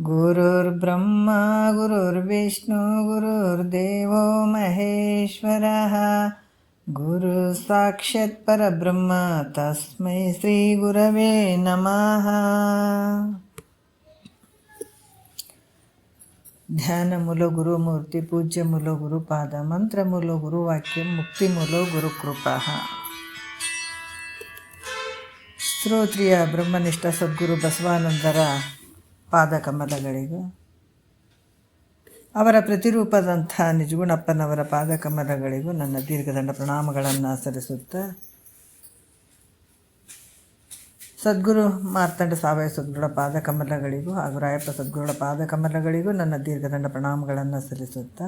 ಗುರುರ್ಬ್ರಹ್ಮ ಗುರುರ್ವಿಷ್ಣು ಗುರುರ್ದೇವೋ ಮಹೇಶ್ವರಃ ಗುರು ಸಾಕ್ಷಾತ್ ಪರಬ್ರಹ್ಮ ತಸ್ಮೈ ಶ್ರೀ ಗುರವೇ ನಮಃ. ಧ್ಯಾನ ಮೂಲ ಗುರುಮೂರ್ತಿ, ಪೂಜ್ಯ ಮೂಲ ಗುರುಪಾದ, ಮಂತ್ರ ಮೂಲ ಗುರುವಾಕ್ಯ, ಮುಕ್ತಿ ಮೂಲ ಗುರುಕೃಪಾ. ಶ್ರೋತ್ರಿಯ ಬ್ರಹ್ಮನಿಷ್ಠ ಸದ್ಗುರು ಬಸವಾನಂದರ ಪಾದಕಮಲಗಳಿಗೂ, ಅವರ ಪ್ರತಿರೂಪದಂಥ ನಿಜಗುಣಪ್ಪನವರ ಪಾದಕಮಲಗಳಿಗೂ ನನ್ನ ದೀರ್ಘದಂಡ ಪ್ರಣಾಮಗಳನ್ನು ಸಲ್ಲಿಸುತ್ತಾ, ಸದ್ಗುರು ಮಾರ್ತಾಂಡ ಸಾವಯವ ಸದ್ಗುರುಗಳ ಪಾದಕಮಲಗಳಿಗೂ ಹಾಗೂ ರಾಯಪ್ಪ ಸದ್ಗುರುಗಳ ಪಾದಕಮಲಗಳಿಗೂ ನನ್ನ ದೀರ್ಘದಂಡ ಪ್ರಣಾಮಗಳನ್ನು ಸಲ್ಲಿಸುತ್ತಾ,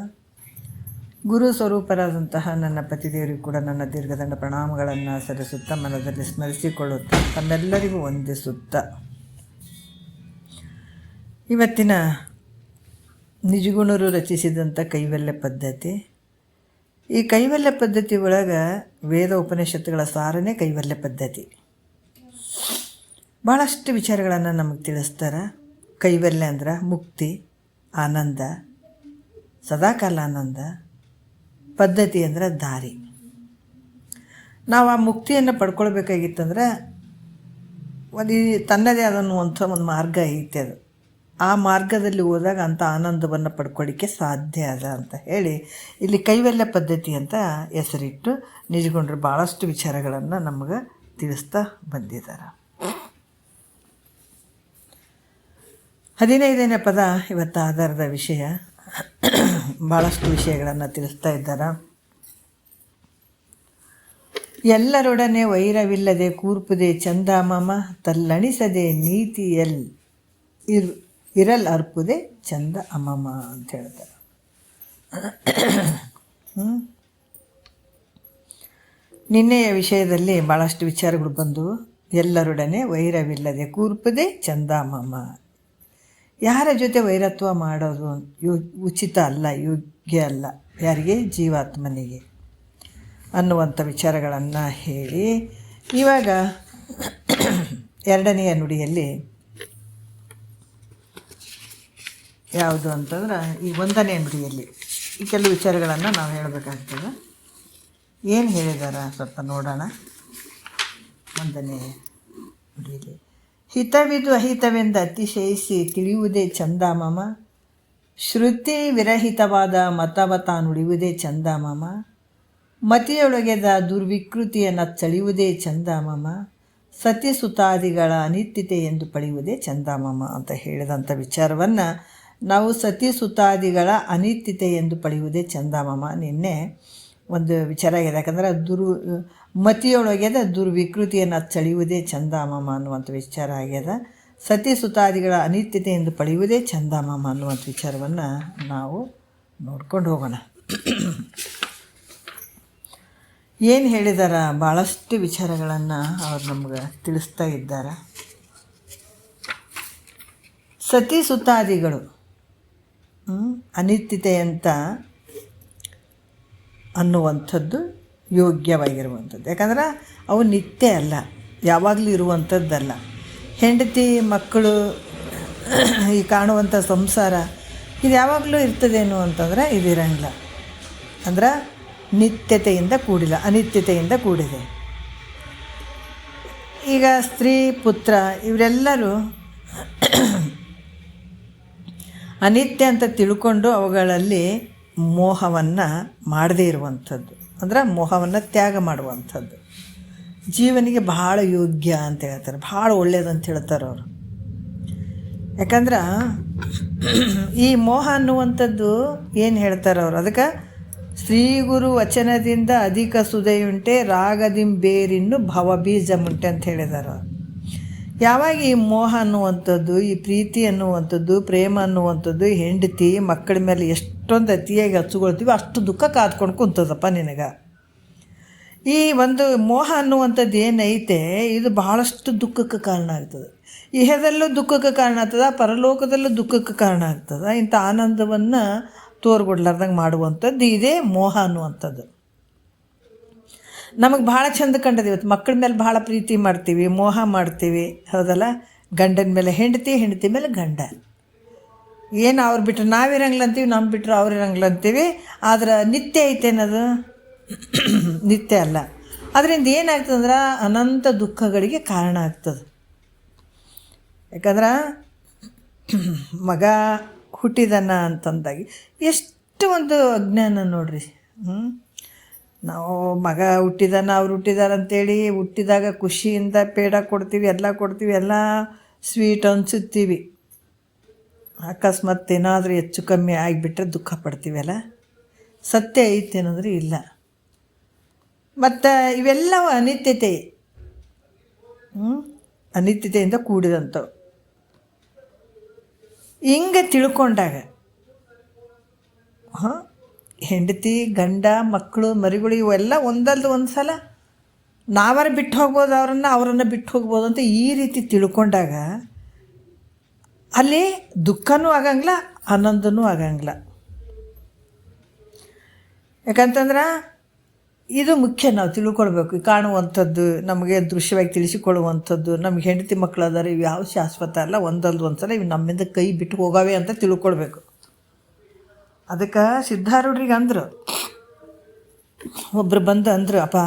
ಗುರು ಸ್ವರೂಪರಾದಂತಹ ನನ್ನ ಪತಿದೇವರಿಗೂ ಕೂಡ ನನ್ನ ದೀರ್ಘದಂಡ ಪ್ರಣಾಮಗಳನ್ನು ಸಲ್ಲಿಸುತ್ತಾ, ಮನದಲ್ಲಿ ಸ್ಮರಿಸಿಕೊಳ್ಳುತ್ತಾ, ತಮ್ಮೆಲ್ಲರಿಗೂ ವಂದಿಸುತ್ತಾ, ಇವತ್ತಿನ ನಿಜಗುಣರು ರಚಿಸಿದಂಥ ಕೈವಲ್ಯ ಪದ್ಧತಿ. ಈ ಕೈವಲ್ಯ ಪದ್ಧತಿ ಒಳಗೆ ವೇದ ಉಪನಿಷತ್ತುಗಳ ಸಾರನೇ ಕೈವಲ್ಯ ಪದ್ಧತಿ. ಭಾಳಷ್ಟು ವಿಚಾರಗಳನ್ನು ನಮಗೆ ತಿಳಿಸ್ತಾರೆ. ಕೈವಲ್ಯ ಅಂದ್ರೆ ಮುಕ್ತಿ, ಆನಂದ, ಸದಾಕಾಲ ಆನಂದ. ಪದ್ಧತಿ ಅಂದ್ರೆ ದಾರಿ. ನಾವು ಆ ಮುಕ್ತಿಯನ್ನು ಪಡ್ಕೊಳ್ಬೇಕಾಗಿತ್ತಂದ್ರೆ ಒಂದು ತನ್ನದೇ ಆದನ್ನುವಂಥ ಒಂದು ಮಾರ್ಗ ಐತೆ. ಅದು ಆ ಮಾರ್ಗದಲ್ಲಿ ಹೋದಾಗ ಅಂಥ ಆನಂದವನ್ನು ಪಡ್ಕೊಳ್ಳಿಕ್ಕೆ ಸಾಧ್ಯ ಅದ ಅಂತ ಹೇಳಿ ಇಲ್ಲಿ ಕೈವಲ್ಯ ಪದ್ಧತಿ ಅಂತ ಹೆಸರಿಟ್ಟು ನಿಜಗೊಂಡ್ರು ಭಾಳಷ್ಟು ವಿಚಾರಗಳನ್ನು ನಮಗೆ ತಿಳಿಸ್ತಾ ಬಂದಿದ್ದಾರೆ. 15ನೇ ಪದ ಇವತ್ತು ಆಧಾರದ ವಿಷಯ. ಭಾಳಷ್ಟು ವಿಷಯಗಳನ್ನು ತಿಳಿಸ್ತಾ ಇದ್ದಾರೆ. ಎಲ್ಲರೊಡನೆ ವೈರವಿಲ್ಲದೆ ಕೂರ್ಪುದೆ ಚಂದಾಮಮ, ತಲ್ಲಣಿಸದೆ ಇರಲ್ ಅರ್ಪುದೆ ಚಂದ ಅಮಮ ಅಂತ ಹೇಳ್ತಾರೆ. ನಿನ್ನೆಯ ವಿಷಯದಲ್ಲಿ ಭಾಳಷ್ಟು ವಿಚಾರಗಳು ಬಂದವು. ಎಲ್ಲರೊಡನೆ ವೈರವಿಲ್ಲದೆ ಕೂರ್ಪುದೆ ಚಂದಾಮಮ. ಯಾರ ಜೊತೆ ವೈರತ್ವ ಮಾಡೋದು ಉಚಿತ ಅಲ್ಲ, ಯೋಗ್ಯ ಅಲ್ಲ. ಯಾರಿಗೆ? ಜೀವಾತ್ಮನಿಗೆ ಅನ್ನುವಂಥ ವಿಚಾರಗಳನ್ನು ಹೇಳಿ, ಇವಾಗ 2ನೆಯ ನುಡಿಯಲ್ಲಿ ಯಾವುದು ಅಂತಂದ್ರೆ ಈ 1ನೇ ನುಡಿಯಲ್ಲಿ ಈ ಕೆಲವು ವಿಚಾರಗಳನ್ನು ನಾವು ಹೇಳಬೇಕಾಗ್ತದೆ. ಏನು ಹೇಳಿದಾರ ಸ್ವಲ್ಪ ನೋಡೋಣ. 1ನೇ ನುಡಿಯಲ್ಲಿ ಹಿತವಿದು ಅಹಿತವೆಂದು ಅತಿಶಯಿಸಿ ತಿಳಿಯುವುದೇ ಚಂದಾಮಮ, ಶ್ರುತಿ ವಿರಹಿತವಾದ ಮತವ ತಾನುಳಿಯುವುದೇ ಚಂದಾಮಮ, ಮತಿಯೊಳಗೆದ ದುರ್ವಿಕೃತಿಯನ್ನು ಚಳಿಯುವುದೇ ಚಂದಾಮಮ, ಸತಿಸುತಾದಿಗಳ ಅನಿತ್ಯತೆ ಎಂದು ಪಡೆಯುವುದೇ ಚಂದಾಮಮ ಅಂತ ಹೇಳಿದಂಥ ವಿಚಾರವನ್ನು ನಾವು ಸತಿಸುತಾದಿಗಳ ಅನಿತ್ಯತೆ ಎಂದು ಪಡೆಯುವುದೇ ಚಂದಾಮಮ ನಿನ್ನೆ ಒಂದು ವಿಚಾರ ಆಗಿದೆ. ಯಾಕಂದರೆ ಮತಿಯೊಳಗೆದ ದುರ್ವಿಕೃತಿಯನ್ನು ಚಳಿಯುವುದೇ ಚಂದಾಮಮ ಅನ್ನುವಂಥ ವಿಚಾರ ಆಗ್ಯದ. ಸತಿಸುತಾದಿಗಳ ಅನಿತ್ಯತೆಯಿಂದ ಪಡೆಯುವುದೇ ಚಂದಾಮಮ ಅನ್ನುವಂಥ ವಿಚಾರವನ್ನು ನಾವು ನೋಡ್ಕೊಂಡು ಹೋಗೋಣ. ಏನು ಹೇಳಿದಾರ? ಭಾಳಷ್ಟು ವಿಚಾರಗಳನ್ನು ಅವ್ರು ನಮ್ಗೆ ತಿಳಿಸ್ತಾ ಇದ್ದಾರೆ. ಸತಿಸುತಾದಿಗಳು ಅನಿತ್ಯತೆ ಅಂತ ಅನ್ನುವಂಥದ್ದು ಯೋಗ್ಯವಾಗಿರುವಂಥದ್ದು. ಯಾಕಂದ್ರೆ ಅವು ನಿತ್ಯ ಅಲ್ಲ, ಯಾವಾಗಲೂ ಇರುವಂಥದ್ದಲ್ಲ. ಹೆಂಡತಿ ಮಕ್ಕಳು ಈ ಕಾಣುವಂಥ ಸಂಸಾರ ಇದು ಯಾವಾಗಲೂ ಇರ್ತದೇನು ಅಂತಂದರೆ ಇದಿರಂಗಿಲ್ಲ. ಅಂದ್ರೆ ನಿತ್ಯತೆಯಿಂದ ಕೂಡಿಲ್ಲ, ಅನಿತ್ಯತೆಯಿಂದ ಕೂಡಿದೆ. ಈಗ ಸ್ತ್ರೀ ಪುತ್ರ ಇವರೆಲ್ಲರೂ ಅನಿತ್ಯ ಅಂತ ತಿಳ್ಕೊಂಡು ಅವುಗಳಲ್ಲಿ ಮೋಹವನ್ನು ಮಾಡದೇ ಇರುವಂಥದ್ದು, ಅಂದ್ರೆ ಮೋಹವನ್ನು ತ್ಯಾಗ ಮಾಡುವಂಥದ್ದು ಜೀವನಿಗೆ ಭಾಳ ಯೋಗ್ಯ ಅಂತ ಹೇಳ್ತಾರೆ, ಭಾಳ ಒಳ್ಳೆಯದಂತ ಹೇಳ್ತಾರೆ ಅವರು. ಯಾಕಂದ್ರೆ ಈ ಮೋಹ ಅನ್ನುವಂಥದ್ದು ಏನು ಹೇಳ್ತಾರೆ ಅವರು, ಅದಕ್ಕೆ ಶ್ರೀ ಗುರು ವಚನದಿಂದ ಅಧಿಕ ಸುದೆಯುಂಟೆ ರಾಗದಿಂಬೇರಿನ್ನು ಭವಬೀಜಮುಂಟೆ ಅಂತ ಹೇಳಿದ್ದಾರೆ ಅವರು. ಯಾವಾಗ ಈ ಮೋಹ ಅನ್ನುವಂಥದ್ದು, ಈ ಪ್ರೀತಿ ಅನ್ನುವಂಥದ್ದು, ಪ್ರೇಮ ಅನ್ನುವಂಥದ್ದು ಹೆಂಡತಿ ಮಕ್ಕಳ ಮೇಲೆ ಎಷ್ಟೊಂದು ಅತಿಯಾಗಿ ಹಚ್ಕೊಳ್ತೀವಿ, ಅಷ್ಟು ದುಃಖ ಕಾದ್ಕೊಂಡು ಕುಂತದಪ್ಪ ನಿನಗೆ. ಈ ಒಂದು ಮೋಹ ಅನ್ನುವಂಥದ್ದು ಏನೈತೆ ಇದು ಬಹಳಷ್ಟು ದುಃಖಕ್ಕೆ ಕಾರಣ ಆಗ್ತದೆ. ಇಹದಲ್ಲೂ ದುಃಖಕ್ಕೆ ಕಾರಣ ಆಗ್ತದೆ, ಪರಲೋಕದಲ್ಲೂ ದುಃಖಕ್ಕೆ ಕಾರಣ ಆಗ್ತದೆ. ಇಂಥ ಆನಂದವನ್ನು ತೋರ್ಗೊಡ್ಲಾರ್ದಂಗೆ ಮಾಡುವಂಥದ್ದು ಇದೇ ಮೋಹ ಅನ್ನುವಂಥದ್ದು. ನಮಗೆ ಭಾಳ ಚಂದ ಕಂಡದ. ಇವತ್ತು ಮಕ್ಕಳ ಮೇಲೆ ಭಾಳ ಪ್ರೀತಿ ಮಾಡ್ತೀವಿ, ಮೋಹ ಮಾಡ್ತೀವಿ, ಹೌದಲ್ಲ. ಗಂಡನ ಮೇಲೆ ಹೆಂಡತಿ, ಹೆಂಡತಿ ಮೇಲೆ ಗಂಡ. ಏನು ಅವ್ರು ಬಿಟ್ಟರೆ ನಾವಿರಂಗಿಲ್ಲ ಅಂತೀವಿ, ನಮ್ಮ ಬಿಟ್ಟರೆ ಅವ್ರು ಇರಂಗಿಲ್ಲ ಅಂತೀವಿ. ಆದ್ರೆ ನಿತ್ಯ ಐತೇನದು? ನಿತ್ಯ ಅಲ್ಲ. ಅದರಿಂದ ಏನಾಗ್ತದಂದ್ರೆ ಅನಂತ ದುಃಖಗಳಿಗೆ ಕಾರಣ ಆಗ್ತದೆ. ಯಾಕಂದ್ರೆ ಮಗ ಹುಟ್ಟಿದನ ಅಂತಂದಾಗಿ ಎಷ್ಟು ಒಂದು ಅಜ್ಞಾನ ನೋಡ್ರಿ. ನಾವು ಮಗ ಹುಟ್ಟಿದಾನ, ಅವ್ರು ಹುಟ್ಟಿದಾರ ಅಂತೇಳಿ ಹುಟ್ಟಿದಾಗ ಖುಷಿಯಿಂದ ಪೇಡ ಕೊಡ್ತೀವಿ, ಎಲ್ಲ ಕೊಡ್ತೀವಿ, ಎಲ್ಲ ಸ್ವೀಟ್ ಅನ್ಸುತ್ತೀವಿ. ಅಕಸ್ಮಾತ್ ಏನಾದರೂ ಹೆಚ್ಚು ಕಮ್ಮಿ ಆಗಿಬಿಟ್ರೆ ದುಃಖ ಪಡ್ತೀವಲ್ಲ. ಸತ್ಯ ಐತೆ ಅನ್ನೋದ್ರೆ ಇಲ್ಲ. ಮತ್ತು ಇವೆಲ್ಲವೂ ಅನಿತ್ಯತೆ, ಅನಿತ್ಯತೆಯಿಂದ ಕೂಡಿದಂಥವು. ಹಿಂಗೆ ತಿಳ್ಕೊಂಡಾಗ ಹೆಂಡತಿ, ಗಂಡ, ಮಕ್ಕಳು, ಮರಿಗಳು ಇವೆಲ್ಲ ಒಂದಲ್ದು ಒಂದು ಸಲ ನಾವಾರ ಬಿಟ್ಟು ಹೋಗ್ಬೋದು, ಅವರನ್ನು ಬಿಟ್ಟು ಹೋಗ್ಬೋದು ಅಂತ ಈ ರೀತಿ ತಿಳ್ಕೊಂಡಾಗ ಅಲ್ಲಿ ದುಃಖನೂ ಆಗಂಗಿಲ್ಲ, ಆನಂದನೂ ಆಗಂಗಿಲ್ಲ. ಯಾಕಂತಂದ್ರೆ ಇದು ಮುಖ್ಯ. ನಾವು ತಿಳ್ಕೊಳ್ಬೇಕು. ಕಾಣುವಂಥದ್ದು, ನಮಗೆ ದೃಶ್ಯವಾಗಿ ತಿಳಿಸಿಕೊಳ್ಳುವಂಥದ್ದು, ನಮ್ಗೆ ಹೆಂಡತಿ ಮಕ್ಕಳು ಅದಾರ, ಇವು ಯಾವ ಶಾಶ್ವತ ಅಲ್ಲ, ಒಂದಲ್ದು ಒಂದು ಸಲ ಇವು ನಮ್ಮಿಂದ ಕೈ ಬಿಟ್ಟು ಹೋಗಾವೆ ಅಂತ ತಿಳ್ಕೊಳ್ಬೇಕು. ಅದಕ್ಕೆ ಸಿದ್ಧಾರೂಢರಿಗೆ ಅಂದರು, ಒಬ್ಬರು ಬಂದು ಅಂದರು, ಅಪ್ಪ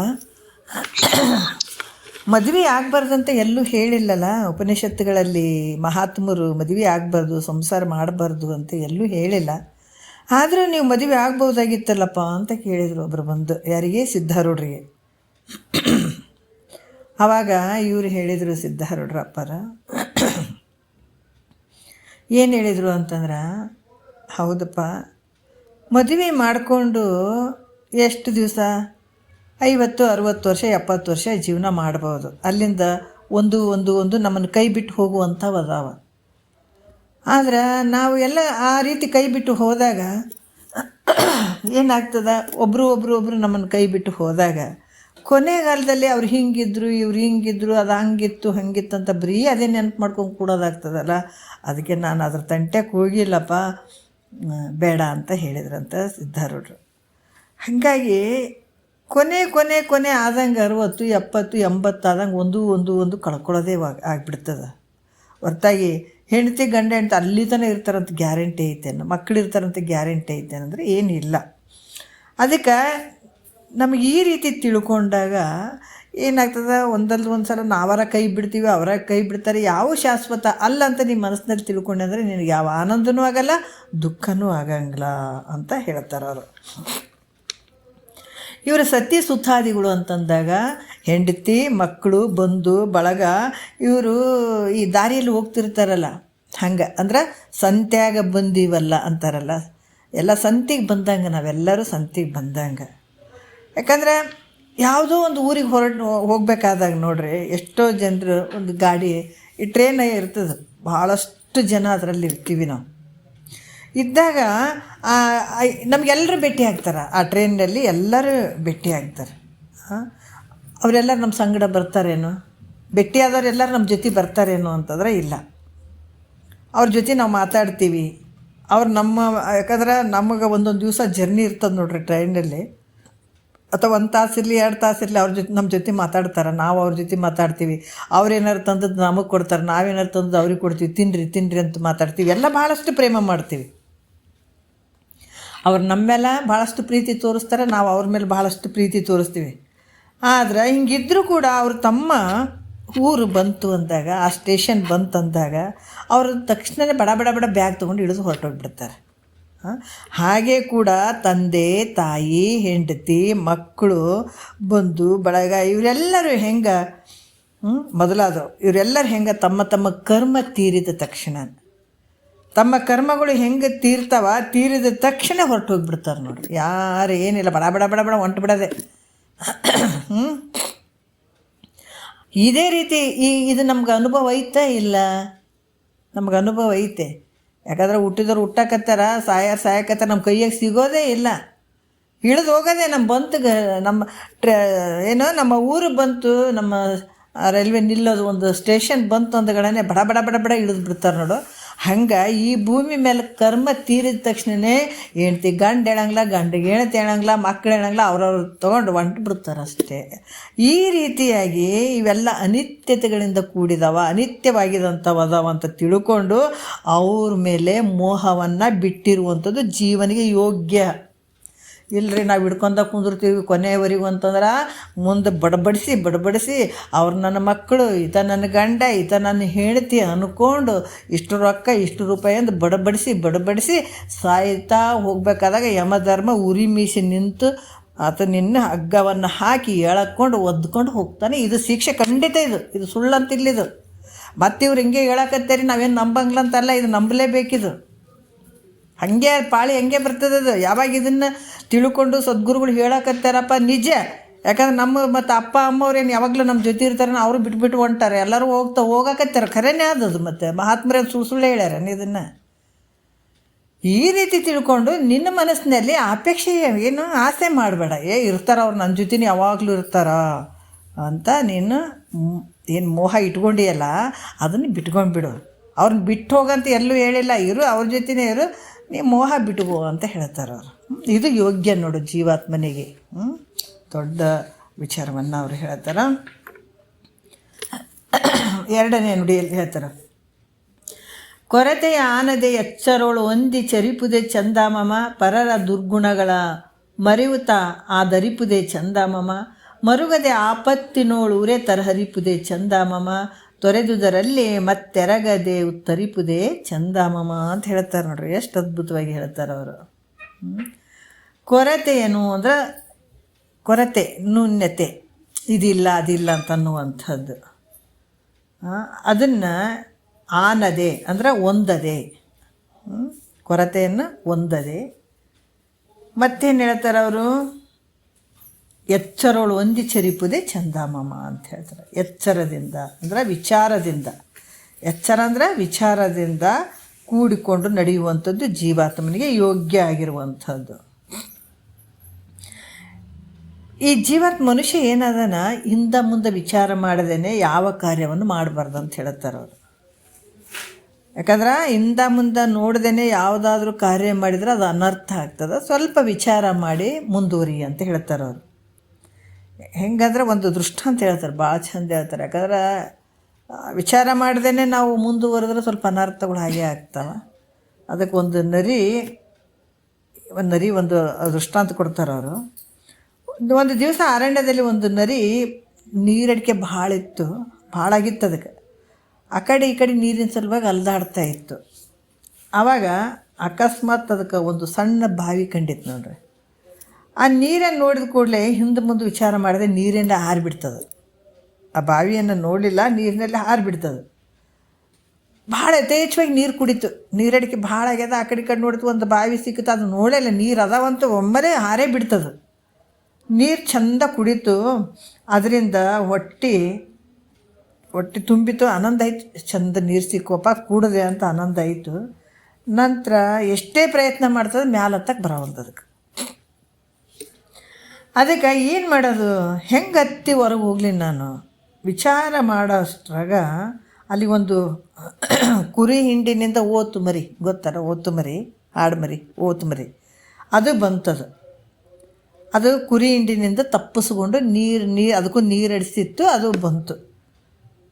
ಮದುವೆ ಆಗಬಾರ್ದಂತ ಎಲ್ಲೂ ಹೇಳಿಲ್ಲಲ್ಲ ಉಪನಿಷತ್ತುಗಳಲ್ಲಿ. ಮಹಾತ್ಮರು ಮದುವೆ ಆಗಬಾರ್ದು, ಸಂಸಾರ ಮಾಡಬಾರ್ದು ಅಂತ ಎಲ್ಲೂ ಹೇಳಿಲ್ಲ. ಆದರೂ ನೀವು ಮದುವೆ ಆಗ್ಬೋದಾಗಿತ್ತಲ್ಲಪ್ಪ ಅಂತ ಕೇಳಿದರು ಒಬ್ಬರು ಬಂದು. ಯಾರಿಗೆ? ಸಿದ್ಧಾರೂಢರಿಗೆ. ಆವಾಗ ಇವರು ಹೇಳಿದರು, ಸಿದ್ಧಾರೂಢರ ಅಪ್ಪರ ಏನು ಹೇಳಿದರು ಅಂತಂದ್ರೆ, ಹೌದಪ್ಪ, ಮದುವೆ ಮಾಡಿಕೊಂಡು ಎಷ್ಟು ದಿವಸ? 50, 60 ವರ್ಷ, 70 ವರ್ಷ ಜೀವನ ಮಾಡ್ಬೋದು. ಅಲ್ಲಿಂದ ಒಂದು ಒಂದು ಒಂದು ನಮ್ಮನ್ನು ಕೈ ಬಿಟ್ಟು ಹೋಗುವಂಥವು ಅದಾವ. ಆದ್ರೆ ನಾವು ಎಲ್ಲ ಆ ರೀತಿ ಕೈ ಬಿಟ್ಟು ಹೋದಾಗ ಏನಾಗ್ತದೆ? ಒಬ್ಬರು ನಮ್ಮನ್ನು ಕೈ ಬಿಟ್ಟು ಹೋದಾಗ ಕೊನೆಗಾಲದಲ್ಲಿ ಅವ್ರು ಹಿಂಗಿದ್ರು, ಇವ್ರು ಹಿಂಗಿದ್ರು, ಅದು ಹಂಗಿತ್ತು ಹಂಗಿತ್ತು ಅಂತ ಬರೀ ಅದೇ ನೆನಪು ಮಾಡ್ಕೊಂಡು ಕೂಡೋದಾಗ್ತದಲ್ಲ. ಅದಕ್ಕೆ ನಾನು ಅದ್ರ ತಂಟೆಗೆ ಹೋಗಿಲ್ಲಪ್ಪ, ಬೇಡ ಅಂತ ಹೇಳಿದ್ರಂತ ಸಿದ್ಧಾರೂಢರು. ಹಾಗಾಗಿ ಕೊನೆ ಆದಂಗೆ 60, 70, 80 ಆದಂಗೆ ಒಂದು ಕಳ್ಕೊಳ್ಳೋದೇ ಆಗಿಬಿಡ್ತದೆ. ಹೊರತಾಗಿ ಹೆಂಡತಿ ಗಂಡ ಅಲ್ಲಿ ತನಕ ಇರ್ತಾರಂತ ಗ್ಯಾರಂಟಿ ಐತೇನು, ಮಕ್ಕಳು ಇರ್ತಾರಂತ ಗ್ಯಾರಂಟಿ ಐತೇನೆ ಅಂದರೆ ಏನಿಲ್ಲ. ಅದಕ್ಕೆ ನಮಗೆ ಈ ರೀತಿ ತಿಳ್ಕೊಂಡಾಗ ಏನಾಗ್ತದೆ? ಒಂದಲ್ದು ಒಂದು ಸಲ ನಾವರ ಕೈ ಬಿಡ್ತೀವಿ, ಅವರ ಕೈ ಬಿಡ್ತಾರೆ, ಯಾವ ಶಾಶ್ವತ ಅಲ್ಲ ಅಂತ ನಿಮ್ಮ ಮನಸ್ಸಿನಲ್ಲಿ ತಿಳ್ಕೊಂಡೆ ಅಂದರೆ ನಿನಗೆ ಯಾವ ಆನಂದನೂ ಆಗಲ್ಲ, ದುಃಖನೂ ಆಗಂಗಿಲ್ಲ ಅಂತ ಹೇಳ್ತಾರೆ ಅವರು. ಇವರು ಸತಿ ಸುತ್ತಾದಿಗಳು ಅಂತಂದಾಗ ಹೆಂಡತಿ, ಮಕ್ಕಳು, ಬಂಧು ಬಳಗ, ಇವರು ಈ ದಾರಿಯಲ್ಲಿ ಹೋಗ್ತಿರ್ತಾರಲ್ಲ, ಹಂಗೆ ಅಂದ್ರೆ ಸಂತ್ಯಾಗ ಬಂದೀವಲ್ಲ ಅಂತಾರಲ್ಲ, ಎಲ್ಲ ಸಂತಿಗೆ ಬಂದಂಗೆ, ನಾವೆಲ್ಲರೂ ಸಂತಿಗೆ ಬಂದಂಗೆ. ಯಾಕಂದರೆ ಯಾವುದೋ ಒಂದು ಊರಿಗೆ ಹೋಗಬೇಕಾದಾಗ ನೋಡ್ರಿ, ಎಷ್ಟೋ ಜನರು ಒಂದು ಗಾಡಿ, ಈ ಟ್ರೈನ್ ಇರ್ತದೆ, ಭಾಳಷ್ಟು ಜನ ಅದರಲ್ಲಿ ಇರ್ತೀವಿ ನಾವು. ಇದ್ದಾಗ ನಮಗೆಲ್ಲರೂ ಭೇಟಿ ಆಗ್ತಾರೆ ಆ ಟ್ರೈನಲ್ಲಿ, ಎಲ್ಲರೂ ಭೇಟಿ ಆಗ್ತಾರೆ. ಅವರೆಲ್ಲರೂ ನಮ್ಮ ಸಂಗಡ ಬರ್ತಾರೇನೋ, ಭೇಟಿ ಆದವ್ರು ಎಲ್ಲರೂ ನಮ್ಮ ಜೊತೆ ಬರ್ತಾರೇನೋ ಅಂತಂದ್ರೆ ಇಲ್ಲ. ಅವ್ರ ಜೊತೆ ನಾವು ಮಾತಾಡ್ತೀವಿ, ಅವ್ರು ಯಾಕಂದ್ರೆ ನಮಗೆ ಒಂದೊಂದು ದಿವಸ ಜರ್ನಿ ಇರ್ತದೆ ನೋಡ್ರಿ ಟ್ರೈನಲ್ಲಿ, ಅಥವಾ 1 ತಾಸಿರಲಿ 2 ತಾಸಿರಲಿ ಅವ್ರ ಜೊತೆ ನಮ್ಮ ಜೊತೆ ಮಾತಾಡ್ತಾರೆ, ನಾವು ಅವ್ರ ಜೊತೆ ಮಾತಾಡ್ತೀವಿ. ಅವ್ರೇನಾರು ತಂದದ್ದು ನಮಗೆ ಕೊಡ್ತಾರೆ, ನಾವೇನಾರು ತಂದದ್ದು ಅವ್ರಿಗೆ ಕೊಡ್ತೀವಿ, ತಿನ್ನಿರಿ ಅಂತ ಮಾತಾಡ್ತೀವಿ, ಎಲ್ಲ ಭಾಳಷ್ಟು ಪ್ರೇಮ ಮಾಡ್ತೀವಿ. ಅವ್ರು ನಮ್ಮ ಮೇಲೆ ಭಾಳಷ್ಟು ಪ್ರೀತಿ ತೋರಿಸ್ತಾರೆ, ನಾವು ಅವ್ರ ಮೇಲೆ ಭಾಳಷ್ಟು ಪ್ರೀತಿ ತೋರಿಸ್ತೀವಿ. ಆದರೆ ಹಿಂಗಿದ್ದರೂ ಕೂಡ ಅವರು ತಮ್ಮ ಊರು ಬಂತು ಅಂದಾಗ, ಆ ಸ್ಟೇಷನ್ ಬಂತಂದಾಗ ಅವರು ತಕ್ಷಣ ಬಡ ಬ್ಯಾಗ್ ತೊಗೊಂಡು ಇಳಿದು ಹೊರಟೋಗ್ಬಿಡ್ತಾರೆ. ಹಾಗೆ ಕೂಡ ತಂದೆ, ತಾಯಿ, ಹೆಂಡತಿ, ಮಕ್ಕಳು, ಬಂಧು ಬಳಗ ಇವರೆಲ್ಲರೂ ಹೆಂಗೆ ಮೊದಲಾದರು, ಇವರೆಲ್ಲರೂ ಹೆಂಗೆ ತಮ್ಮ ಕರ್ಮ ತೀರಿದ ತಕ್ಷಣ, ತಮ್ಮ ಕರ್ಮಗಳು ಹೆಂಗೆ ತೀರಿದ ತಕ್ಷಣ ಹೊರಟು ಹೋಗಿಬಿಡ್ತಾರೆ ನೋಡ್ರಿ. ಯಾರು ಏನಿಲ್ಲ, ಬಡ ಹೊಂಟು ಬಿಡೋದೆ. ಇದೇ ರೀತಿ ಇದು ನಮ್ಗೆ ಅನುಭವ ಐತಾ? ಇಲ್ಲ, ನಮ್ಗೆ ಅನುಭವ ಐತೆ. ಯಾಕಂದ್ರೆ ಹುಟ್ಟಿದವ್ರು ಹುಟ್ಟಾಕತ್ತಾರ, ಸಾಯಕತ್ತಾರ, ನಮ್ಮ ಕೈಯಾಗ ಸಿಗೋದೇ ಇಲ್ಲ, ಇಳಿದು ಹೋಗೋದೇ. ನಮ್ಮ ಊರು ಬಂತು, ನಮ್ಮ ರೈಲ್ವೆ ನಿಲ್ಲೋದು ಒಂದು ಸ್ಟೇಷನ್ ಬಂತು ಅಂದಗಳೇ ಬಡ ಇಳಿದು ಬಿಡ್ತಾರೆ ನೋಡು. ಹಂಗೆ ಈ ಭೂಮಿ ಮೇಲೆ ಕರ್ಮ ತೀರಿದ ತಕ್ಷಣವೇ ಹೆಂಡ್ತಿ ಗಂಡು ಹೇಳಂಗಿಲ್ಲ, ಗಂಡಿಗೆ ಹೆಣ್ತಿ ಹೇಳಂಗಿಲ್ಲ, ಮಕ್ಳು ಹೇಳಂಗಿಲ್ಲ, ಅವ್ರವ್ರು ತೊಗೊಂಡು ಹೊಂಟು ಬಿಡ್ತಾರೆ ಅಷ್ಟೇ. ಈ ರೀತಿಯಾಗಿ ಇವೆಲ್ಲ ಅನಿತ್ಯತೆಗಳಿಂದ ಕೂಡಿದವ, ಅನಿತ್ಯವಾಗಿದಂಥವದವ ಅಂತ ತಿಳ್ಕೊಂಡು ಅವ್ರ ಮೇಲೆ ಮೋಹವನ್ನು ಬಿಟ್ಟಿರುವಂಥದ್ದು ಜೀವನಿಗೆ ಯೋಗ್ಯ. ಇಲ್ಲರಿ ನಾವು ಹಿಡ್ಕೊಂಡ ಕುಂದಿರ್ತೀವಿ ಕೊನೆಯವರೆಗೂ ಅಂತಂದ್ರೆ ಮುಂದೆ ಬಡಬಡಿಸಿ ಅವ್ರು ನನ್ನ ಮಕ್ಕಳು, ಈತ ನನ್ನ ಗಂಡ, ಈತ ನನ್ನ ಹೆಂಡತಿ ಅಂದ್ಕೊಂಡು ಇಷ್ಟು ರೊಕ್ಕ ಇಷ್ಟು ರೂಪಾಯಿ ಅಂತ ಬಡಬಡಿಸಿ ಸಾಯ್ತಾ ಹೋಗ್ಬೇಕಾದಾಗ ಯಮಧರ್ಮ ಉರಿ ಮೀಸಿ ನಿಂತು ಆತ ನಿನ್ನ ಹಗ್ಗವನ್ನು ಹಾಕಿ ಎಳಕೊಂಡು ಒದ್ಕೊಂಡು ಹೋಗ್ತಾನೆ. ಇದು ಶಿಕ್ಷೆ ಖಂಡಿತ, ಇದು ಸುಳ್ಳಂತಿಲ್ಲಿದು. ಮತ್ತು ಇವ್ರು ಹಿಂಗೆ ಹೇಳಕತ್ತೀರಿ, ನಾವೇನು ನಂಬಂಗಿಲ್ಲ ಅಂತಲ್ಲ, ಇದು ನಂಬಲೇಬೇಕಿದು. ಹಾಗೆ ಪಾಳಿ ಹಂಗೆ ಬರ್ತದೆ ಅದು. ಯಾವಾಗ ಇದನ್ನು ತಿಳ್ಕೊಂಡು ಸದ್ಗುರುಗಳು ಹೇಳಕತ್ತಾರಪ್ಪ ನಿಜ. ಯಾಕಂದ್ರೆ ನಮ್ಮ ಮತ್ತು ಅಪ್ಪ ಅಮ್ಮವ್ರೇನು ಯಾವಾಗಲೂ ನಮ್ಮ ಜೊತೆ ಇರ್ತಾರೆ, ಅವರು ಬಿಟ್ಬಿಟ್ಟು ಹೊಂಟಾರೆ, ಎಲ್ಲರೂ ಹೋಗಕತ್ತಾರೆ. ಖರೇನೇ ಅದು. ಮತ್ತು ಮಹಾತ್ಮರೇ ಸುಳ್ಳು ಹೇಳ್ಯಾರ ಇದನ್ನು. ಈ ರೀತಿ ತಿಳ್ಕೊಂಡು ನಿನ್ನ ಮನಸ್ಸಿನಲ್ಲಿ ಅಪೇಕ್ಷೆ ಏನು ಆಸೆ ಮಾಡಬೇಡ. ಇರ್ತಾರ ಅವ್ರು ನನ್ನ ಜೊತೆನೇ ಯಾವಾಗಲೂ ಇರ್ತಾರ ಅಂತ ನೀನು ಏನು ಮೋಹ ಇಟ್ಕೊಂಡಿಯಲ್ಲ ಅದನ್ನು ಬಿಟ್ಕೊಂಡ್ಬಿಡು. ಅವ್ರನ್ನ ಬಿಟ್ಟು ಹೋಗಂತ ಎಲ್ಲೂ ಹೇಳಿಲ್ಲ, ಅವ್ರ ಜೊತೆನೇ ಇರು, ನೀ ಮೋಹ ಬಿಟ್ಕೋ ಅಂತ ಹೇಳ್ತಾರೆ ಅವರು. ಇದು ಯೋಗ್ಯ ನೋಡು ಜೀವಾತ್ಮನಿಗೆ. ದೊಡ್ಡ ವಿಚಾರವನ್ನು ಅವರು ಹೇಳ್ತಾರೆ. ಎರಡನೇ ನುಡಿಯಲ್ಲಿ ಹೇಳ್ತಾರೆ, ಕೊರತೆಯ ಆನದೆ ಎಚ್ಚರೋಳು ಹೊಂದಿ ಚರಿಪುದೆ ಚಂದಾಮಮ, ಪರರ ದುರ್ಗುಣಗಳ ಮರೆಯುತ್ತ ಆದರಿಪುದೆ ಚಂದಾಮಮ, ಮರುಗದೆ ಆಪತ್ತಿನೋಳು ಉರೆ ತರಹರಿಪುದೆ ಚಂದಾಮಮ, ತೊರೆದುದರಲ್ಲಿ ಮತ್ತೆರಗದೆ ಉತ್ತರಿಪುದೆ ಚಂದಾಮಮ ಅಂತ ಹೇಳ್ತಾರೆ ನೋಡ್ರಿ. ಎಷ್ಟು ಅದ್ಭುತವಾಗಿ ಹೇಳ್ತಾರೆ ಅವರು. ಕೊರತೆ ಏನು ಅಂದ್ರೆ ಕೊರತೆ, ನ್ಯೂನ್ಯತೆ, ಇದಿಲ್ಲ ಅದಿಲ್ಲ ಅಂತ ಅನ್ನುವಂಥದ್ದು. ಅದನ್ನು ಆನದೆ ಅಂದರೆ ಒಂದದೆ, ಕೊರತೆಯನ್ನು ಒಂದದೆ. ಮತ್ತೇನು ಹೇಳ್ತಾರೆ ಅವರು, ಎಚ್ಚರೋಳು ಒಂದಿ ಚರಿಪುದೆ ಚಂದಾಮಮ ಅಂತ ಹೇಳ್ತಾರೆ. ಎಚ್ಚರದಿಂದ ಅಂದರೆ ವಿಚಾರದಿಂದ, ಎಚ್ಚರ ಅಂದರೆ ವಿಚಾರದಿಂದ ಕೂಡಿಕೊಂಡು ನಡೆಯುವಂಥದ್ದು ಜೀವಾತ್ಮನಿಗೆ ಯೋಗ್ಯ ಆಗಿರುವಂಥದ್ದು. ಈ ಮನುಷ್ಯ ಏನದನ ಹಿಂದೆ ಮುಂದೆ ವಿಚಾರ ಮಾಡದೇನೆ ಯಾವ ಕಾರ್ಯವನ್ನು ಮಾಡಬಾರ್ದು ಅಂತ ಹೇಳ್ತಾರೆ ಅವರು. ಯಾಕಂದ್ರೆ ಹಿಂದೆ ಮುಂದೆ ನೋಡ್ದೇ ಯಾವುದಾದ್ರೂ ಕಾರ್ಯ ಮಾಡಿದರೆ ಅದು ಅನರ್ಥ ಆಗ್ತದೆ. ಸ್ವಲ್ಪ ವಿಚಾರ ಮಾಡಿ ಮುಂದುವರಿ ಅಂತ ಹೇಳ್ತಾರೆ ಅವರು. ಹೆಂಗಂದ್ರೆ ಒಂದು ದೃಷ್ಟಾಂತ ಹೇಳ್ತಾರೆ, ಭಾಳ ಚಂದ ಹೇಳ್ತಾರೆ. ಯಾಕಂದ್ರೆ ವಿಚಾರ ಮಾಡ್ದೇ ನಾವು ಮುಂದುವರೆದ್ರೆ ಸ್ವಲ್ಪ ಅನರ್ಥಗಳು ಹಾಗೆ ಆಗ್ತವೆ. ಅದಕ್ಕೆ ಒಂದು ನರಿ ಒಂದು ದೃಷ್ಟಾಂತ ಕೊಡ್ತಾರೆ ಅವರು. ಒಂದು ದಿವಸ ಅರಣ್ಯದಲ್ಲಿ ಒಂದು ನರಿ ನೀರಡಿಕೆ ಭಾಳ ಆಗಿತ್ತು. ಅದಕ್ಕೆ ಆ ಕಡೆ ಈ ಕಡೆ ನೀರಿನ ಸಲುವಾಗಿ ಅಲ್ದಾಡ್ತಾ ಇತ್ತು. ಆವಾಗ ಅಕಸ್ಮಾತ್ ಅದಕ್ಕೆ ಒಂದು ಸಣ್ಣ ಬಾವಿ ಕಂಡಿತ್ತು ನೋಡ್ರಿ. ಆ ನೀರನ್ನು ನೋಡಿದ ಕೂಡಲೇ ಹಿಂದೆ ಮುಂದೆ ವಿಚಾರ ಮಾಡಿದೆ ನೀರಿಂದ ಹಾರಿಬಿಡ್ತದೆ. ಆ ಬಾವಿಯನ್ನು ನೋಡಲಿಲ್ಲ, ನೀರಿನಲ್ಲಿ ಹಾರಿಬಿಡ್ತದೆ. ಭಾಳ ಯಥೇಚ್ಛವಾಗಿ ನೀರು ಕುಡಿತು. ನೀರಡಿಕೆ ಭಾಳ ಆಗ್ಯದ, ಆ ಕಡೆ ಈ ಕಡೆ ನೋಡಿತು, ಒಂದು ಬಾವಿ ಸಿಕ್ಕಿತು, ಅದು ನೋಡಲಿಲ್ಲ, ನೀರು ಅದಾವಂತ ಒಮ್ಮೆಲೆ ಹಾರೇ ಬಿಡ್ತದೆ. ನೀರು ಚೆಂದ ಕುಡಿತು, ಅದರಿಂದ ಹೊಟ್ಟೆ ತುಂಬಿತು, ಆನಂದ ಆಯಿತು. ಚೆಂದ ನೀರು ಸಿಕ್ಕುವಪ್ಪ ಕೂಡದೆ ಅಂತ ಆನಂದ ಆಯಿತು. ನಂತರ ಎಷ್ಟೇ ಪ್ರಯತ್ನ ಮಾಡ್ತದೆ ಮ್ಯಾಲತ್ತಕ್ಕೆ ಬರೋಲ್ದು. ಅದಕ್ಕೆ ಏನು ಮಾಡೋದು, ಹೆಂಗೆ ಹತ್ತಿ ಹೊರಗೆ ಹೋಗಲಿ ನಾನು ವಿಚಾರ ಮಾಡೋಷ್ಟ್ರಾಗ ಅಲ್ಲಿ ಒಂದು ಕುರಿ ಹಿಂಡಿನಿಂದ ಓತು ಮರಿ, ಗೊತ್ತಾರ ಓತು ಮರಿ, ಆಡು ಮರಿ, ಓತು ಮರಿ, ಅದು ಬಂತದು. ಅದು ಕುರಿ ಹಿಂಡಿನಿಂದ ತಪ್ಪಿಸ್ಕೊಂಡು ಅದಕ್ಕೂ ನೀರು ಅಡಿಸಿತ್ತು. ಅದು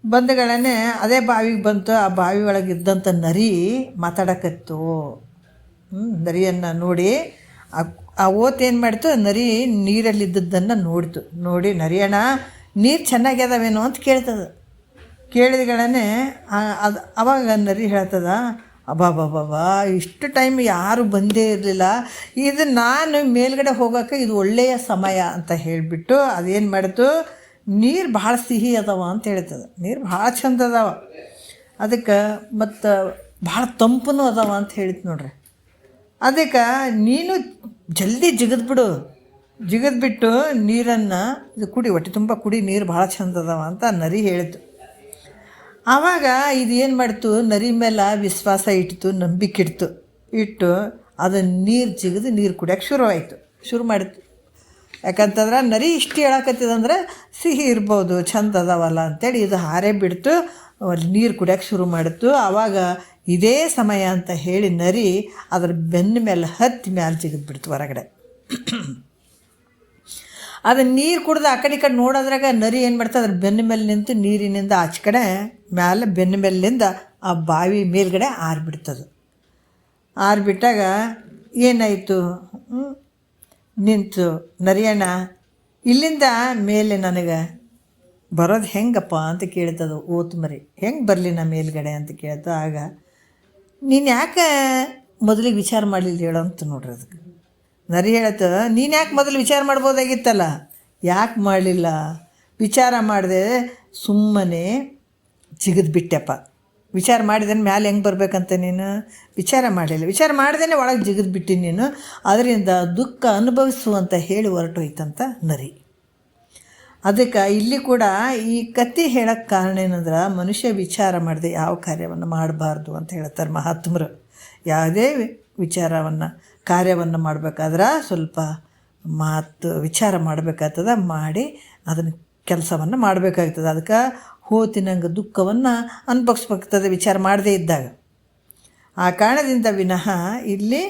ಬಂದುಗಳೇ ಅದೇ ಬಾವಿಗೆ ಬಂತು. ಆ ಬಾವಿ ಒಳಗೆ ಇದ್ದಂಥ ನರಿ ಮಾತಾಡಕತ್ತು. ನರಿಯನ್ನು ನೋಡಿ ಆ ಓತ್ ಏನು ಮಾಡ್ತು, ನರಿ ನೀರಲ್ಲಿದ್ದದ್ದನ್ನು ನೋಡಿ ನರಿಯಣ್ಣ ನೀರು ಚೆನ್ನಾಗ್ಯದವೇನೋ ಅಂತ ಕೇಳ್ತದೆ. ಕೇಳಿದಗಳೇ ಅದು ಅವಾಗ ನರಿ ಹೇಳ್ತದ, ಅಬ್ಬಾಬಾಬಾ ಇಷ್ಟು ಟೈಮ್ ಯಾರೂ ಬಂದೇ ಇರಲಿಲ್ಲ, ಇದು ನಾನು ಮೇಲ್ಗಡೆ ಹೋಗೋಕ್ಕೆ ಇದು ಒಳ್ಳೆಯ ಸಮಯ ಅಂತ ಹೇಳಿಬಿಟ್ಟು ಅದೇನು ಮಾಡ್ತು, ನೀರು ಭಾಳ ಸಿಹಿ ಅದಾವ ಅಂತ ಹೇಳ್ತದೆ. ನೀರು ಭಾಳ ಚಂದ ಅದಾವ, ಅದಕ್ಕೆ ಮತ್ತು ಭಾಳ ತಂಪೂ ಅದಾವ ಅಂತ ಹೇಳಿತ್ತು ನೋಡ್ರಿ. ಅದಕ್ಕೆ ನೀನು ಜಲ್ದಿ ಜಿಗಿದ್ಬಿಟ್ಟು ನೀರನ್ನು ಇದು ಕುಡಿ, ಹೊಟ್ಟೆ ತುಂಬ ಕುಡಿ, ನೀರು ಭಾಳ ಚಂದ ಅದಾವ ಅಂತ ನರಿ ಹೇಳಿತು. ಆವಾಗ ಇದು ಏನು ಮಾಡ್ತು, ನರಿ ಮೇಲೆ ವಿಶ್ವಾಸ ನಂಬಿಕೆ ಇಟ್ಟು ಅದು ನೀರು ಜಿಗಿದು ನೀರು ಕುಡಿಯೋಕ್ಕೆ ಶುರು ಮಾಡಿತು. ಯಾಕಂತಂದ್ರೆ ನರಿ ಇಷ್ಟು ಹೇಳಕತ್ತಿದಂದ್ರೆ ಸಿಹಿ ಇರ್ಬೋದು, ಚಂದ ಅದಾವಲ್ಲ ಅಂತೇಳಿ ಇದು ಹಾರೇ ಬಿಡ್ತು, ಅಲ್ಲಿ ನೀರು ಕುಡಿಯೋಕೆ ಶುರು ಮಾಡಿತು. ಆವಾಗ ಇದೇ ಸಮಯ ಅಂತ ಹೇಳಿ ನರಿ ಅದ್ರ ಬೆನ್ನ ಮೇಲೆ ಹತ್ತಿ ಮ್ಯಾಲೆ ಜಿಗಿದ್ಬಿಡ್ತು ಹೊರಗಡೆ. ಅದು ನೀರು ಕುಡ್ದು ಆ ಕಡೆ ಈ ಕಡೆ ನೋಡೋದ್ರಾಗ ನರಿ ಏನು ಮಾಡ್ತದೆ, ಅದ್ರ ಬೆನ್ನ ಮೇಲೆ ನಿಂತು ನೀರಿನಿಂದ ಆಚೆ ಕಡೆ ಮ್ಯಾಲೆ ಬೆನ್ನ ಮೇಲಿಂದ ಆ ಬಾವಿ ಮೇಲ್ಗಡೆ ಆರಿಬಿಡ್ತದೆ. ಆರಿಬಿಟ್ಟಾಗ ಏನಾಯಿತು, ನಿಂತು ನರಿಯಣ್ಣ ಇಲ್ಲಿಂದ ಮೇಲೆ ನನಗೆ ಬರೋದು ಹೆಂಗಪ್ಪ ಅಂತ ಕೇಳ್ತದೆ. ಓತು ಮರಿ ಹೆಂಗೆ ಬರಲಿ ನಾ ಮೇಲ್ಗಡೆ ಅಂತ ಕೇಳ್ತ. ಆಗ ನೀನು ಯಾಕೆ ಮೊದಲಿಗೆ ವಿಚಾರ ಮಾಡಲಿಲ್ಲ ಹೇಳೋ ಅಂತ ನೋಡ್ರಿ. ಅದಕ್ಕೆ ನರಿ ಹೇಳ್ತ, ನೀನು ಯಾಕೆ ಮೊದಲು ವಿಚಾರ ಮಾಡ್ಬೋದಾಗಿತ್ತಲ್ಲ, ಯಾಕೆ ಮಾಡಲಿಲ್ಲ? ವಿಚಾರ ಮಾಡಿದೆ, ಸುಮ್ಮನೆ ಜಿಗಿದ್ಬಿಟ್ಟೆಪ್ಪ. ವಿಚಾರ ಮಾಡಿದ್ರೆ ಮ್ಯಾಲೆ ಹೆಂಗೆ ಬರ್ಬೇಕಂತ ನೀನು ವಿಚಾರ ಮಾಡಲಿಲ್ಲ. ವಿಚಾರ ಮಾಡ್ದೇ ಒಳಗೆ ಜಿಗಿದ್ಬಿಟ್ಟು ನೀನು ಅದರಿಂದ ದುಃಖ ಅನುಭವಿಸು ಅಂತ ಹೇಳಿ ಹೊರಟೋಯ್ತಂತ ನರಿ. ಅದಕ್ಕೆ ಇಲ್ಲಿ ಕೂಡ ಈ ಕತೆ ಹೇಳೋಕ್ಕೆ ಕಾರಣ ಏನಂದ್ರೆ, ಮನುಷ್ಯ ವಿಚಾರ ಮಾಡದೆ ಯಾವ ಕಾರ್ಯವನ್ನು ಮಾಡಬಾರ್ದು ಅಂತ ಹೇಳ್ತಾರೆ ಮಹಾತ್ಮರು. ಯಾವುದೇ ವಿಚಾರವನ್ನು ಕಾರ್ಯವನ್ನು ಮಾಡಬೇಕಾದ್ರೆ ಸ್ವಲ್ಪ ವಿಚಾರ ಮಾಡಬೇಕಾಗ್ತದೆ, ಮಾಡಿ ಅದನ್ನು ಕೆಲಸವನ್ನು ಮಾಡಬೇಕಾಗ್ತದೆ. ಅದಕ್ಕೆ ಹೋತಿನಂಗೆ ದುಃಖವನ್ನು ಅನುಭವಿಸ್ಬೇಕಾಗ್ತದೆ ವಿಚಾರ ಮಾಡದೇ ಇದ್ದಾಗ. ಆ ಕಾರಣದಿಂದ ವಿನಃ ಇಲ್ಲಿ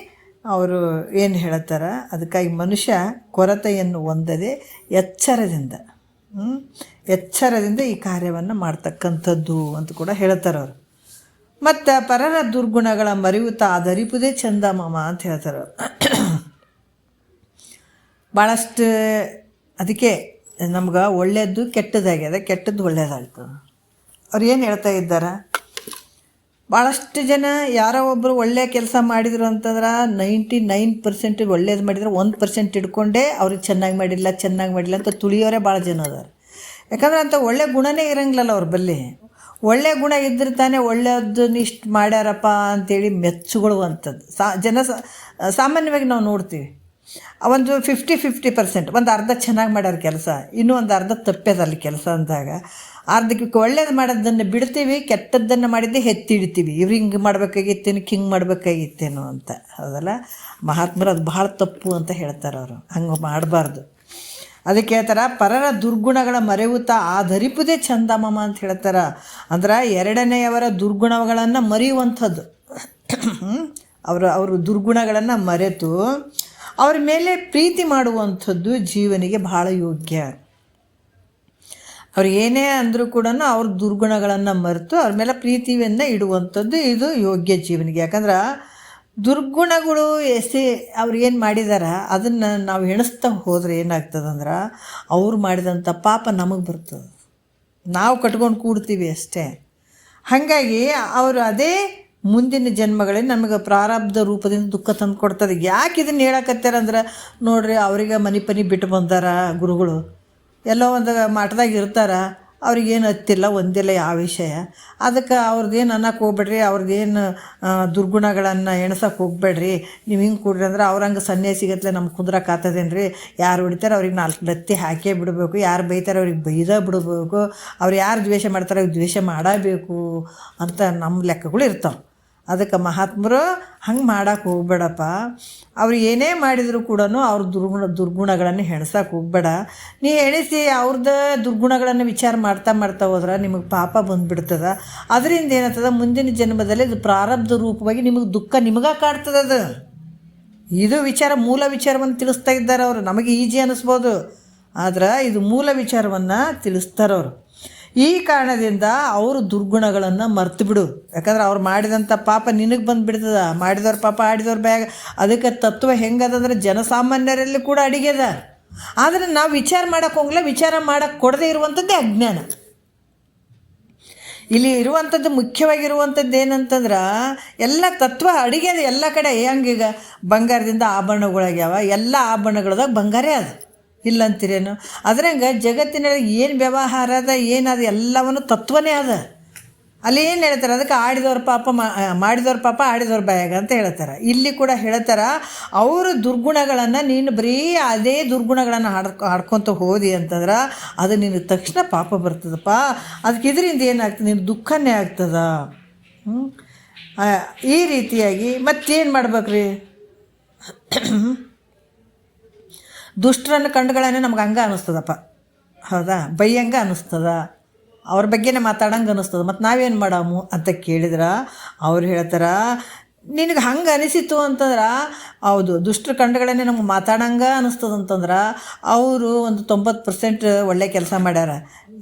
ಅವರು ಏನು ಹೇಳ್ತಾರೆ, ಅದಕ್ಕಾಗಿ ಮನುಷ್ಯ ಕೊರತೆಯನ್ನು ಹೊಂದದೆ ಎಚ್ಚರದಿಂದ ಈ ಕಾರ್ಯವನ್ನು ಮಾಡ್ತಕ್ಕಂಥದ್ದು ಅಂತ ಕೂಡ ಹೇಳ್ತಾರೆ ಅವರು. ಮತ್ತು ಪರರ ದುರ್ಗುಣಗಳ ಮರೆಯುತ್ತ ಆಧರಿಪುದೇ ಚಂದ ಮಾಮ ಅಂತ ಹೇಳ್ತಾರೆ. ಭಾಳಷ್ಟು ಅದಕ್ಕೆ ನಮ್ಗೆ ಒಳ್ಳೆಯದು ಕೆಟ್ಟದಾಗ್ಯದ, ಕೆಟ್ಟದ್ದು ಒಳ್ಳೆಯದಾಗ್ತದೆ. ಅವ್ರು ಏನು ಹೇಳ್ತಾ ಇದ್ದಾರೆ, ಭಾಳಷ್ಟು ಜನ ಯಾರೋ ಒಬ್ಬರು ಒಳ್ಳೆಯ ಕೆಲಸ ಮಾಡಿದರು ಅಂತಂದ್ರೆ 99% ಒಳ್ಳೇದು ಮಾಡಿದ್ರೆ 1% ಹಿಡ್ಕೊಂಡೇ ಅವ್ರಿಗೆ ಚೆನ್ನಾಗಿ ಮಾಡಿಲ್ಲ ಅಂತ ತುಳಿಯೋರೇ ಭಾಳ ಜನ ಅದಾರೆ. ಯಾಕಂದ್ರೆ ಅಂಥ ಒಳ್ಳೆ ಗುಣನೇ ಇರಂಗಿಲ್ಲಲ್ಲ ಅವ್ರ ಬಲ್ಲಿ. ಒಳ್ಳೆ ಗುಣ ಇದ್ರೆ ತಾನೇ ಒಳ್ಳೆಯದನ್ನ ಇಷ್ಟು ಮಾಡ್ಯಾರಪ್ಪ ಅಂಥೇಳಿ ಮೆಚ್ಚುಗೊಳ್ಳುವಂಥದ್ದು. ಸಾಮಾನ್ಯವಾಗಿ ನಾವು ನೋಡ್ತೀವಿ, ಒಂದು 50% ಒಂದು ಅರ್ಧ ಚೆನ್ನಾಗಿ ಮಾಡ್ಯಾರ ಕೆಲಸ, ಇನ್ನೂ ಒಂದು ಅರ್ಧ ತಪ್ಪೇದಲ್ಲಿ ಕೆಲಸ ಅಂದಾಗ ಅರ್ಧಕ್ಕೆ ಒಳ್ಳೇದು ಮಾಡೋದನ್ನು ಬಿಡ್ತೀವಿ, ಕೆಟ್ಟದ್ದನ್ನು ಮಾಡಿದ್ದೆ ಎತ್ತಿಡ್ತೀವಿ. ಇವ್ರು ಹಿಂಗೆ ಮಾಡ್ಬೇಕಾಗಿತ್ತೇನು, ಹಿಂಗೆ ಮಾಡ್ಬೇಕಾಗಿತ್ತೇನೋ ಅಂತ. ಹೌದಲ್ಲ, ಮಹಾತ್ಮರು ಅದು ಭಾಳ ತಪ್ಪು ಅಂತ ಹೇಳ್ತಾರೆ ಅವರು. ಹಂಗೆ ಮಾಡಬಾರ್ದು. ಅದಕ್ಕೆ ಹೇಳ್ತಾರೆ, ಪರರ ದುರ್ಗುಣಗಳ ಮರೆಯುತ್ತಾ ಆಧರಿಪುದೇ ಚಂದ ಮಾಮ ಅಂತ ಹೇಳ್ತಾರೆ. ಅಂದ್ರೆ ಎರಡನೆಯವರ ದುರ್ಗುಣಗಳನ್ನು ಮರೆಯುವಂಥದ್ದು. ಅವರು ದುರ್ಗುಣಗಳನ್ನು ಮರೆತು ಅವ್ರ ಮೇಲೆ ಪ್ರೀತಿ ಮಾಡುವಂಥದ್ದು ಜೀವನಿಗೆ ಭಾಳ ಯೋಗ್ಯ. ಅವ್ರು ಏನೇ ಅಂದರೂ ಕೂಡ ಅವ್ರ ದುರ್ಗುಣಗಳನ್ನು ಮರೆತು ಅವ್ರ ಮೇಲೆ ಪ್ರೀತಿಯನ್ನು ಇಡುವಂಥದ್ದು ಇದು ಯೋಗ್ಯ ಜೀವನಿಗೆ. ಯಾಕಂದ್ರೆ ದುರ್ಗುಣಗಳು ಅವ್ರು ಏನು ಮಾಡಿದಾರ ಅದನ್ನು ನಾವು ಎಣಿಸ್ತಾ ಹೋದರೆ ಏನಾಗ್ತದಂದ್ರೆ ಅವ್ರು ಮಾಡಿದಂಥ ಪಾಪ ನಮಗೆ ಬರ್ತದೆ, ನಾವು ಕಟ್ಕೊಂಡು ಕೂಡ್ತೀವಿ ಅಷ್ಟೇ. ಹಾಗಾಗಿ ಅವರು ಅದೇ ಮುಂದಿನ ಜನ್ಮಗಳಲ್ಲಿ ನಮಗೆ ಪ್ರಾರಬ್ಧ ರೂಪದಿಂದ ದುಃಖ ತಂದು ಕೊಡ್ತದೆ. ಯಾಕೆ ಇದನ್ನು ಹೇಳಕತ್ತಾರಂದ್ರೆ, ನೋಡ್ರಿ ಅವ್ರಿಗೆ ಮನೆ ಬಿಟ್ಟು ಬಂದಾರ ಗುರುಗಳು, ಎಲ್ಲೋ ಒಂದು ಮಠದಾಗ ಇರ್ತಾರೆ, ಅವ್ರಿಗೇನು ಹತ್ತಿಲ್ಲ ಒಂದಿಲ್ಲ ಯಾವ ವಿಷಯ. ಅದಕ್ಕೆ ಅವ್ರದ್ದೇನು ಅನ್ನಕ್ಕೆ ಹೋಗ್ಬೇಡ್ರಿ, ಅವ್ರದ್ದೇನು ದುರ್ಗುಣಗಳನ್ನು ಎಣ್ಸಕ್ಕೆ ಹೋಗ್ಬೇಡ್ರಿ. ನೀವು ಹಿಂಗೆ ಕೂಡ್ರಿ ಅಂದ್ರೆ ಅವ್ರಂಗೆ ಸನ್ಯಾಸಿಗತ್ಲೆ ನಮ್ಗೆ ಕುಂದ್ರಕ್ಕೆ ಆಗ್ತದೇನು ರೀ? ಯಾರು ಹೊಡಿತಾರೆ ಅವ್ರಿಗೆ 4 ಲತ್ತಿ ಹಾಕೇ ಬಿಡಬೇಕು, ಯಾರು ಬೈತಾರೆ ಅವ್ರಿಗೆ ಬೈದ ಬಿಡಬೇಕು, ಅವ್ರು ಯಾರು ದ್ವೇಷ ಮಾಡ್ತಾರೆ ಅವ್ರಿಗೆ ದ್ವೇಷ ಮಾಡಬೇಕು ಅಂತ ನಮ್ಮ ಲೆಕ್ಕಗಳು ಇರ್ತಾವೆ. ಅದಕ್ಕೆ ಮಹಾತ್ಮರು ಹಂಗೆ ಮಾಡೋಕ್ಕೆ ಹೋಗ್ಬೇಡಪ್ಪ. ಅವ್ರು ಏನೇ ಮಾಡಿದರೂ ಕೂಡ ಅವ್ರ ದುರ್ಗುಣಗಳನ್ನು ಎಣ್ಸಕ್ಕೆ ಹೋಗ್ಬೇಡ. ನೀ ಎಣಿಸಿ ಅವ್ರದ್ದು ದುರ್ಗುಣಗಳನ್ನು ವಿಚಾರ ಮಾಡ್ತಾ ಹೋದ್ರೆ ನಿಮಗೆ ಪಾಪ ಬಂದುಬಿಡ್ತದೆ. ಅದರಿಂದ ಏನಾಗ್ತದೆ, ಮುಂದಿನ ಜನ್ಮದಲ್ಲಿ ಅದು ಪ್ರಾರಬ್ಧ ರೂಪವಾಗಿ ನಿಮಗೆ ದುಃಖ ನಿಮಗೆ ಕಾಡ್ತದೆ. ಅದು ಇದು ಮೂಲ ವಿಚಾರವನ್ನು ತಿಳಿಸ್ತಾ ಇದ್ದಾರೆ ಅವರು. ನಮಗೆ ಈಜಿ ಅನ್ನಿಸ್ಬೋದು, ಆದ್ರೆ ಇದು ಮೂಲ ವಿಚಾರವನ್ನು ತಿಳಿಸ್ತಾರವರು. ಈ ಕಾರಣದಿಂದ ಅವರು ದುರ್ಗುಣಗಳನ್ನು ಮರ್ತು ಬಿಡು. ಯಾಕಂದ್ರೆ ಅವ್ರು ಮಾಡಿದಂಥ ಪಾಪ ನಿನಗೆ ಬಂದುಬಿಡ್ತದ. ಮಾಡಿದವ್ರ ಪಾಪ ಆಡಿದವ್ರ ಬ್ಯಾಗ. ಅದಕ್ಕೆ ತತ್ವ ಹೆಂಗದಂದ್ರೆ ಜನಸಾಮಾನ್ಯರಲ್ಲಿ ಕೂಡ ಅಡಿಗೆದ. ಆದರೆ ನಾವು ವಿಚಾರ ಮಾಡೋಕ್ಕೆ ಹೋಗಲ್ಲ, ವಿಚಾರ ಮಾಡೋಕ್ಕೆ ಕೊಡದೇ ಇರುವಂಥದ್ದೇ ಅಜ್ಞಾನ. ಇಲ್ಲಿ ಇರುವಂಥದ್ದು ಮುಖ್ಯವಾಗಿರುವಂಥದ್ದು ಏನಂತಂದ್ರೆ ಎಲ್ಲ ತತ್ವ ಅಡಿಗೆದ ಎಲ್ಲ ಕಡೆ. ಹೆಂಗೀಗ ಬಂಗಾರದಿಂದ ಆಭರಣಗಳಾಗ್ಯಾವ, ಎಲ್ಲ ಆಭರಣಗಳದಾಗ ಬಂಗಾರೇ ಅದು, ಇಲ್ಲಂತೀರೇನು? ಅದ್ರಂಗೆ ಜಗತ್ತಿನಲ್ಲಿ ಏನು ವ್ಯವಹಾರ ಅದ ಏನದು ಎಲ್ಲವನ್ನು ತತ್ವನೇ ಅದ. ಅಲ್ಲಿ ಏನು ಹೇಳ್ತಾರೆ, ಅದಕ್ಕೆ ಮಾಡಿದವ್ರ ಪಾಪ ಆಡಿದವ್ರ ಬಾಯಾಗ ಅಂತ ಹೇಳ್ತಾರೆ. ಇಲ್ಲಿ ಕೂಡ ಹೇಳ್ತಾರೆ, ಅವರು ದುರ್ಗುಣಗಳನ್ನು ನೀನು ಬರೀ ಅದೇ ದುರ್ಗುಣಗಳನ್ನು ಆಡ್ಕೊತ ಹೋದಿ ಅಂತಂದ್ರೆ ಅದು ನಿನಗೆ ತಕ್ಷಣ ಪಾಪ ಬರ್ತದಪ್ಪ. ಅದಕ್ಕೆ ಇದರಿಂದ ಏನಾಗ್ತದೆ, ನಿನ್ನ ದುಃಖನೇ ಆಗ್ತದ. ಈ ರೀತಿಯಾಗಿ ಮತ್ತೇನು ಮಾಡ್ಬೇಕ್ರಿ? ದುಷ್ಟರನ್ನು ಕಂಡುಗಳೇ ನಮ್ಗೆ ಹಂಗೆ ಅನ್ನಿಸ್ತದಪ್ಪ, ಹೌದಾ, ಬೈಯಂಗೆ ಅನ್ನಿಸ್ತದ, ಅವ್ರ ಬಗ್ಗೆನೇ ಮಾತಾಡಂಗೆ ಅನ್ನಿಸ್ತದೆ. ಮತ್ತು ನಾವೇನು ಮಾಡಾಮು ಅಂತ ಕೇಳಿದ್ರೆ ಅವ್ರು ಹೇಳ್ತಾರೆ, ನಿನಗೆ ಹಂಗೆ ಅನಿಸಿತು ಅಂತಂದ್ರೆ ಹೌದು ದುಷ್ಟರ ಕಂಡುಗಳೇ ನಮ್ಗೆ ಮಾತಾಡಂಗೆ ಅನ್ನಿಸ್ತದೆ ಅಂತಂದ್ರೆ ಅವರು ಒಂದು 90% ಒಳ್ಳೆ ಕೆಲಸ ಮಾಡ್ಯಾರ.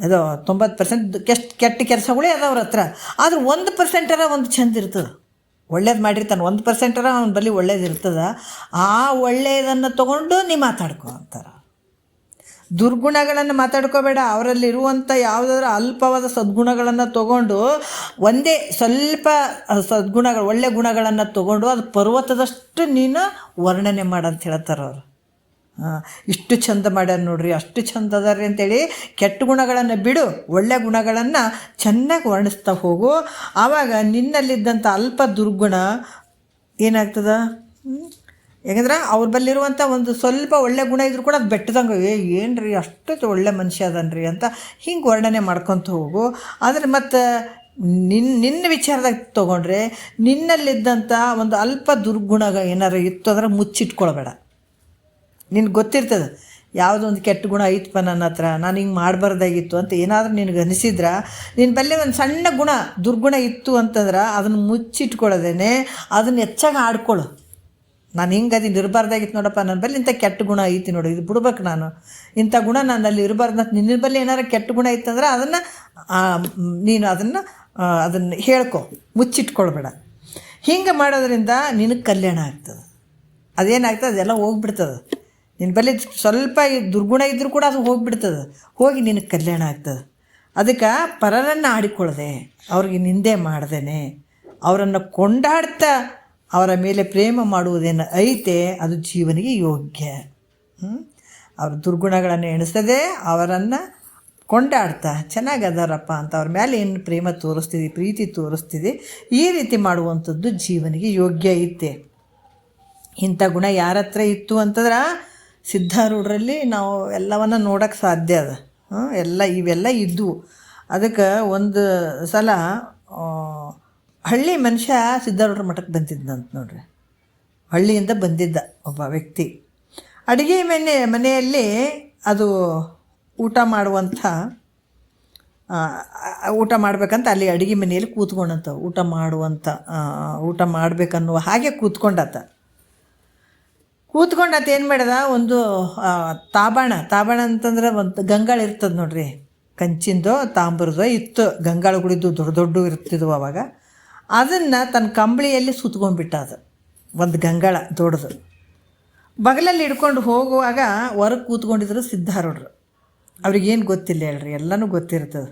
ಅದು 90% ಕೆಟ್ಟ ಕೆಲಸಗಳೇ ಅದ ಅವ್ರ ಹತ್ರ. ಆದ್ರೆ 1% ಒಂದು ಚಂದ ಇರ್ತದೆ, ಒಳ್ಳೇದು ಮಾಡಿರ್ತಾನೆ, 1% ಅವನ ಬಳಿ ಒಳ್ಳೇದು ಇರ್ತದೆ. ಆ ಒಳ್ಳೆಯದನ್ನು ತೊಗೊಂಡು ನೀ ಮಾತಾಡ್ಕೊ ಅಂತಾರೆ. ದುರ್ಗುಣಗಳನ್ನು ಮಾತಾಡ್ಕೋಬೇಡ, ಅವರಲ್ಲಿರುವಂಥ ಯಾವುದಾದ್ರೂ ಅಲ್ಪವಾದ ಸದ್ಗುಣಗಳನ್ನು ತೊಗೊಂಡು, ಒಂದೇ ಸ್ವಲ್ಪ ಸದ್ಗುಣಗಳು ಒಳ್ಳೆ ಗುಣಗಳನ್ನು ತೊಗೊಂಡು ಅದು ಪರ್ವತದಷ್ಟು ನೀನು ವರ್ಣನೆ ಮಾಡಂತ ಹೇಳ್ತಾರೆ ಅವರು. ಇಷ್ಟು ಚಂದ ಮಾಡ್ಯಾರ ನೋಡ್ರಿ, ಅಷ್ಟು ಚಂದ ಅದಾರ್ರಿ ಅಂತೇಳಿ ಕೆಟ್ಟ ಗುಣಗಳನ್ನು ಬಿಡು, ಒಳ್ಳೆ ಗುಣಗಳನ್ನು ಚೆನ್ನಾಗಿ ವರ್ಣಿಸ್ತಾ ಹೋಗು. ಆವಾಗ ನಿನ್ನಲ್ಲಿದ್ದಂಥ ಅಲ್ಪ ದುರ್ಗುಣ ಏನಾಗ್ತದ, ಯಾಕಂದ್ರೆ ಅವ್ರ ಬಲ್ಲಿರುವಂಥ ಒಂದು ಸ್ವಲ್ಪ ಒಳ್ಳೆ ಗುಣ ಇದ್ರೂ ಕೂಡ ಅದು ಬೆಟ್ಟದಂಗೆ ಏನು ರೀ ಅಷ್ಟು ಒಳ್ಳೆ ಮನುಷ್ಯ ಅದನ್ರಿ ಅಂತ ಹಿಂಗೆ ವರ್ಣನೆ ಮಾಡ್ಕೊತ ಹೋಗು. ಆದರೆ ಮತ್ತು ನಿನ್ನ ವಿಚಾರದಾಗ ತೊಗೊಂಡ್ರೆ ನಿನ್ನಲ್ಲಿದ್ದಂಥ ಒಂದು ಅಲ್ಪ ದುರ್ಗುಣ ಏನಾರು ಇತ್ತು ಅಂದ್ರೆ ಮುಚ್ಚಿಟ್ಕೊಳ್ಬೇಡ. ನಿನ್ಗೆ ಗೊತ್ತಿರ್ತದೆ ಯಾವುದೋ ಒಂದು ಕೆಟ್ಟ ಗುಣ ಐತಪ್ಪ ನನ್ನ ಹತ್ರ, ನಾನು ಹಿಂಗೆ ಮಾಡಬಾರ್ದಾಗಿತ್ತು ಅಂತ ಏನಾದರೂ ನಿನಗೆ ಅನಿಸಿದ್ರೆ, ನಿನ್ನ ಬಳಿ ಒಂದು ಸಣ್ಣ ಗುಣ ದುರ್ಗುಣ ಇತ್ತು ಅಂತಂದ್ರೆ ಅದನ್ನು ಮುಚ್ಚಿಟ್ಕೊಳ್ಳೋದೇನೆ ಅದನ್ನು ಹೆಚ್ಚಾಗಿ ಆಡ್ಕೊಳ್ಳು. ನಾನು ಹಿಂಗೆ ಅದನ್ನು ಇರಬಾರ್ದಾಗಿತ್ತು ನೋಡಪ್ಪ, ನನ್ನ ಬಳಿ ಇಂಥ ಕೆಟ್ಟ ಗುಣ ಐತಿ ನೋಡಿ, ಇದು ಬಿಡ್ಬೇಕು, ನಾನು ಇಂಥ ಗುಣ ನನ್ನಲ್ಲಿ ಇರಬಾರ್ದು ಅಂತ ನಿನ್ನ ಬಳಿ ಏನಾರು ಕೆಟ್ಟ ಗುಣ ಇತ್ತಂದ್ರೆ ಅದನ್ನು ನೀನು ಅದನ್ನು ಹೇಳ್ಕೊ, ಮುಚ್ಚಿಟ್ಕೊಳ್ಬೇಡ. ಹಿಂಗೆ ಮಾಡೋದ್ರಿಂದ ನಿನಗೆ ಕಲ್ಯಾಣ ಆಗ್ತದೆ. ಅದೇನಾಗ್ತದೆ ಅದೆಲ್ಲ ಹೋಗ್ಬಿಡ್ತದೆ. ನಿನ್ನ ಬಳಿ ಸ್ವಲ್ಪ ದುರ್ಗುಣ ಇದ್ದರೂ ಕೂಡ ಅದು ಹೋಗಿಬಿಡ್ತದೆ, ಹೋಗಿ ನಿನಗೆ ಕಲ್ಯಾಣ ಆಗ್ತದೆ. ಅದಕ್ಕೆ ಪರರನ್ನು ಆಡಿಕೊಳ್ಳದೆ, ಅವ್ರಿಗೆ ನಿಂದೆ ಮಾಡ್ದೇನೆ, ಅವರನ್ನು ಕೊಂಡಾಡ್ತಾ ಅವರ ಮೇಲೆ ಪ್ರೇಮ ಮಾಡುವುದೇನು ಐತೆ ಅದು ಜೀವನಿಗೆ ಯೋಗ್ಯ. ಅವ್ರ ದುರ್ಗುಣಗಳನ್ನು ಎಣಿಸದೆ ಅವರನ್ನು ಕೊಂಡಾಡ್ತಾ ಚೆನ್ನಾಗಿ ಅದಾರಪ್ಪ ಅಂತ ಅವ್ರ ಮೇಲೆ ಏನು ಪ್ರೇಮ ತೋರಿಸ್ತಿದೆ, ಪ್ರೀತಿ ತೋರಿಸ್ತಿದೆ, ಈ ರೀತಿ ಮಾಡುವಂಥದ್ದು ಜೀವನಿಗೆ ಯೋಗ್ಯ ಐತೆ. ಇಂಥ ಗುಣ ಯಾರ ಹತ್ರ ಇತ್ತು ಅಂತಂದ್ರೆ ಸಿದ್ಧಾರೂಢರಲ್ಲಿ ನಾವು ಎಲ್ಲವನ್ನು ನೋಡೋಕ್ಕೆ ಸಾಧ್ಯ ಅದ. ಇವೆಲ್ಲ ಇದ್ದವು. ಅದಕ್ಕೆ ಒಂದು ಸಲ ಹಳ್ಳಿ ಮನುಷ್ಯ ಸಿದ್ಧಾರೂಢರ ಮಠಕ್ಕೆ ಬಂದಿದ್ದಂತ ನೋಡ್ರಿ. ಹಳ್ಳಿಯಿಂದ ಬಂದಿದ್ದ ಒಬ್ಬ ವ್ಯಕ್ತಿ. ಅಡುಗೆ ಮನೆಯಲ್ಲಿ ಅದು ಊಟ ಮಾಡಬೇಕಂತ ಅಲ್ಲಿ ಅಡುಗೆ ಮನೆಯಲ್ಲಿ ಕೂತ್ಕೊಂಡಂತ ಊಟ ಮಾಡಬೇಕನ್ನುವ ಹಾಗೆ ಕೂತ್ಕೊಂಡಾತ ಏನು ಮಾಡ್ಯದ, ಒಂದು ತಾಬಾಣ ಅಂತಂದ್ರೆ ಒಂದು ಗಂಗಾಳ ಇರ್ತದೆ ನೋಡ್ರಿ, ಕಂಚಿಂದೋ ತಾಂಬರದೋ ಇತ್ತು, ಗಂಗಾಳಗಳಿದ್ದು ದೊಡ್ಡ ದೊಡ್ಡ ಇರ್ತಿದ್ವು ಅವಾಗ. ಅದನ್ನು ತನ್ನ ಕಂಬಳಿಯಲ್ಲಿ ಸುತ್ಕೊಂಡ್ಬಿಟ್ಟ. ಅದು ಒಂದು ಗಂಗಾಳ ದೊಡ್ಡದು. ಬಗಲಲ್ಲಿ ಹಿಡ್ಕೊಂಡು ಹೋಗುವಾಗ ಹೊರಗೆ ಕೂತ್ಕೊಂಡಿದ್ರು ಸಿದ್ಧಾರೂಢರು. ಅವ್ರಿಗೇನು ಗೊತ್ತಿಲ್ಲ ಹೇಳ್ರಿ, ಎಲ್ಲನೂ ಗೊತ್ತಿರ್ತದೆ.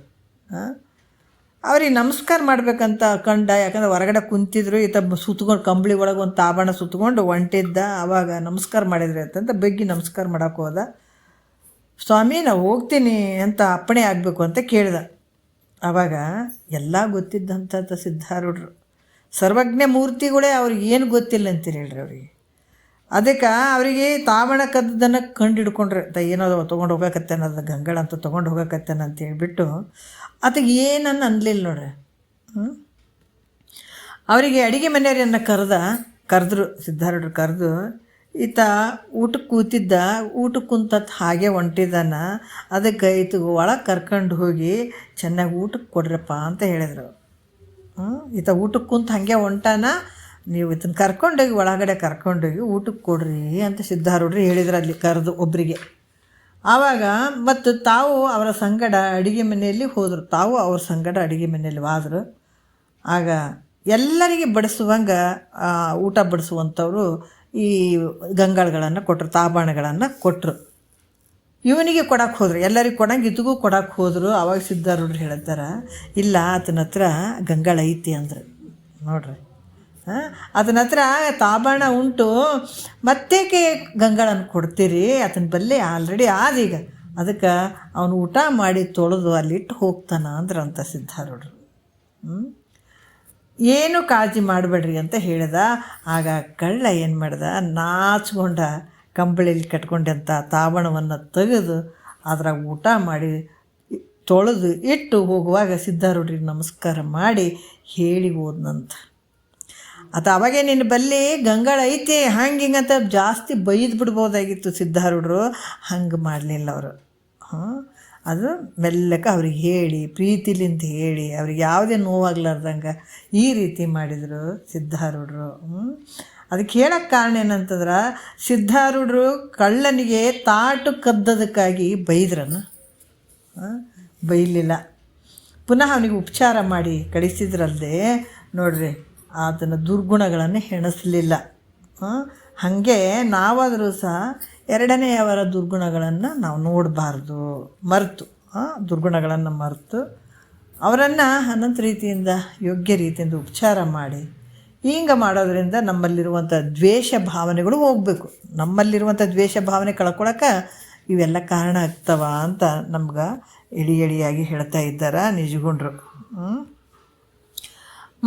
ಅವ್ರಿಗೆ ನಮಸ್ಕಾರ ಮಾಡ್ಬೇಕಂತ ಕಂಡ, ಯಾಕಂದ್ರೆ ಹೊರಗಡೆ ಕುಂತಿದ್ರು, ಈತ ಸುತ್ಕೊಂಡು ಕಂಬಳಿ ಒಳಗೆ ಒಂದು ತಾಬಾಣ ಸುತ್ಕೊಂಡು ಹೊಂಟಿದ್ದ. ಆವಾಗ ನಮಸ್ಕಾರ ಮಾಡಿದ್ರಿ ಅಂತಂತ ಬಗ್ಗಿ ನಮಸ್ಕಾರ ಮಾಡೋಕೆ ಹೋದ. ಸ್ವಾಮಿ ನಾವು ಹೋಗ್ತೀನಿ ಅಂತ ಅಪ್ಪಣೆ ಆಗಬೇಕು ಅಂತ ಕೇಳ್ದ. ಆವಾಗ ಎಲ್ಲ ಗೊತ್ತಿದ್ದಂಥ ಸಿದ್ಧಾರೂಢರು ಸರ್ವಜ್ಞ ಮೂರ್ತಿಗಳೇ, ಅವ್ರಿಗೆ ಏನು ಗೊತ್ತಿಲ್ಲ ಅಂತೀರಿ ಹೇಳ್ರಿ ಅವ್ರಿಗೆ. ಅದಕ್ಕೆ ಅವರಿಗೆ ತಾವಣ ಕದ್ದದನ್ನು ಕಂಡು ಹಿಡ್ಕೊಂಡ್ರೆ ಏನೋ ತೊಗೊಂಡು ಹೋಗಕತ್ತೇನೆ, ಅದು ಗಂಗಳ ಅಂತ ತೊಗೊಂಡು ಹೋಗಕತ್ತೇನೆ ಅಂತ ಹೇಳ್ಬಿಟ್ಟು ಅದಕ್ಕೆ ಏನನ್ನು ಅನ್ಲಿಲ್ಲ ನೋಡ್ರಿ. ಅವರಿಗೆ ಅಡುಗೆ ಮನೆಯವರನ್ನು ಕರೆದ್ರು ಸಿದ್ಧಾರೂಢರು. ಕರೆದು ಈತ ಊಟಕ್ಕೆ ಕೂತಿದ್ದ, ಊಟಕ್ಕೆ ಕುಂತತ್ ಹಾಗೆ ಹೊಂಟಿದ್ದಾನ. ಅದಕ್ಕೆ ಈತ ಒಳಗೆ ಕರ್ಕೊಂಡು ಹೋಗಿ ಚೆನ್ನಾಗಿ ಊಟಕ್ಕೆ ಕೊಡ್ರಪ್ಪ ಅಂತ ಹೇಳಿದರು. ಈತ ಊಟಕ್ಕೆ ಕುಂತು ಹಾಗೆ ಹೊಂಟಾನ, ನೀವು ಇದನ್ನು ಕರ್ಕೊಂಡೋಗಿ ಒಳಗಡೆ ಕರ್ಕೊಂಡೋಗಿ ಊಟಕ್ಕೆ ಕೊಡ್ರಿ ಅಂತ ಸಿದ್ಧಾರೂಢರು ಹೇಳಿದ್ರು ಅಲ್ಲಿ ಕರೆದು ಒಬ್ಬರಿಗೆ. ಆವಾಗ ಮತ್ತು ತಾವು ಅವರ ಸಂಗಡ ಅಡುಗೆ ಮನೆಯಲ್ಲಿ ಹೋದರು. ತಾವು ಅವ್ರ ಸಂಗಡ ಅಡುಗೆ ಮನೆಯಲ್ಲಿ ಹೋದರು. ಆಗ ಎಲ್ಲರಿಗೆ ಬಡಿಸುವಂಗೆ ಊಟ ಬಡಿಸುವಂಥವ್ರು ಈ ಗಂಗಾಳಗಳನ್ನು ಕೊಟ್ಟರು, ತಾಬಾಣಗಳನ್ನು ಕೊಟ್ಟರು. ಇವನಿಗೆ ಕೊಡಕ್ಕೆ ಹೋದರು, ಎಲ್ಲರಿಗೆ ಕೊಡಂಗೆ ಇದಿಗೂ ಕೊಡಕ್ಕೆ ಹೋದರು. ಆವಾಗ ಸಿದ್ಧಾರೂಢರು ಹೇಳ್ತಾರೆ, ಇಲ್ಲ ಆತನ ಹತ್ರ ಗಂಗಾಳ ಐತಿ ಅಂದ್ರೆ ನೋಡ್ರಿ. ಆತನ ಹತ್ರ ತಾಬಾಣ ಉಂಟು, ಮತ್ತೇಕೆ ಗಂಗಾಳನ್ನು ಕೊಡ್ತೀರಿ, ಆತನ ಬಲ್ಲಿ ಆಲ್ರೆಡಿ ಆದೀಗ, ಅದಕ್ಕೆ ಅವನು ಊಟ ಮಾಡಿ ತೊಳೆದು ಅಲ್ಲಿಟ್ಟು ಹೋಗ್ತಾನ ಅಂದ್ರಂತ ಸಿದ್ಧಾರೂಢರು. ಏನು ಕಾಳಜಿ ಮಾಡಬೇಡ್ರಿ ಅಂತ ಹೇಳ್ದ. ಆಗ ಕಳ್ಳ ಏನು ಮಾಡ್ದ, ನಾಚ್ಕೊಂಡ ಕಂಬಳಿಯಲ್ಲಿ ಕಟ್ಕೊಂಡಂಥ ತಾಬಣವನ್ನು ತೆಗೆದು ಅದ್ರಾಗ ಊಟ ಮಾಡಿ ತೊಳೆದು ಇಟ್ಟು ಹೋಗುವಾಗ ಸಿದ್ಧಾರೂಢರಿಗೆ ನಮಸ್ಕಾರ ಮಾಡಿ ಹೇಳಿ ಹೋದ್ನಂತ. ಅಥವಾ ಅವಾಗೇ ನಿನ್ನ ಬಲ್ಲಿ ಗಂಗಾಳ ಐತಿ ಹಂಗೆ ಹಿಂಗಂತ ಜಾಸ್ತಿ ಬೈದು ಬಿಡ್ಬೋದಾಗಿತ್ತು ಸಿದ್ಧಾರೂಢರು. ಹಂಗೆ ಮಾಡಲಿಲ್ಲ ಅವರು. ಅದು ಮೆಲ್ಲಕ ಅವ್ರಿಗೆ ಹೇಳಿ, ಪ್ರೀತಿಲಿಂದ ಹೇಳಿ, ಅವ್ರಿಗೆ ಯಾವುದೇ ನೋವಾಗ್ಲಾರ್ದಂಗೆ ಈ ರೀತಿ ಮಾಡಿದರು ಸಿದ್ಧಾರೂಢರು. ಅದಕ್ಕೆ ಹೇಳೋಕ್ಕೆ ಕಾರಣ ಏನಂತಂದ್ರೆ, ಸಿದ್ಧಾರೂಢರು ಕಳ್ಳನಿಗೆ ತಾಟು ಕದ್ದದಕ್ಕಾಗಿ ಬೈದ್ರನು, ಬೈಲಿಲ್ಲ. ಪುನಃ ಅವನಿಗೆ ಉಪಚಾರ ಮಾಡಿ ಕಳಿಸಿದ್ರಲ್ಲದೆ ನೋಡ್ರಿ, ಅದನ್ನು ದುರ್ಗುಣಗಳನ್ನು ಹೆಣಸಲಿಲ್ಲ. ಹಾಗೆ ನಾವಾದರೂ ಸಹ ಎರಡನೆಯವರ ದುರ್ಗುಣಗಳನ್ನು ನಾವು ನೋಡಬಾರ್ದು, ಮರೆತು ದುರ್ಗುಣಗಳನ್ನು ಮರೆತು ಅವರನ್ನು ಅನಂತ ರೀತಿಯಿಂದ ಯೋಗ್ಯ ರೀತಿಯಿಂದ ಉಪಚಾರ ಮಾಡಿ ಹಿಂಗೆ ಮಾಡೋದ್ರಿಂದ ನಮ್ಮಲ್ಲಿರುವಂಥ ದ್ವೇಷ ಭಾವನೆಗಳು ಹೋಗಬೇಕು. ನಮ್ಮಲ್ಲಿರುವಂಥ ದ್ವೇಷ ಭಾವನೆ ಕಳ್ಕೊಳಕ್ಕೆ ಇವೆಲ್ಲ ಕಾರಣ ಆಗ್ತವ ಅಂತ ನಮ್ಗೆ ಎಳಿಯಾಗಿ ಹೇಳ್ತಾ ಇದ್ದಾರೆ ನಿಜಗುಂಡ್ರು.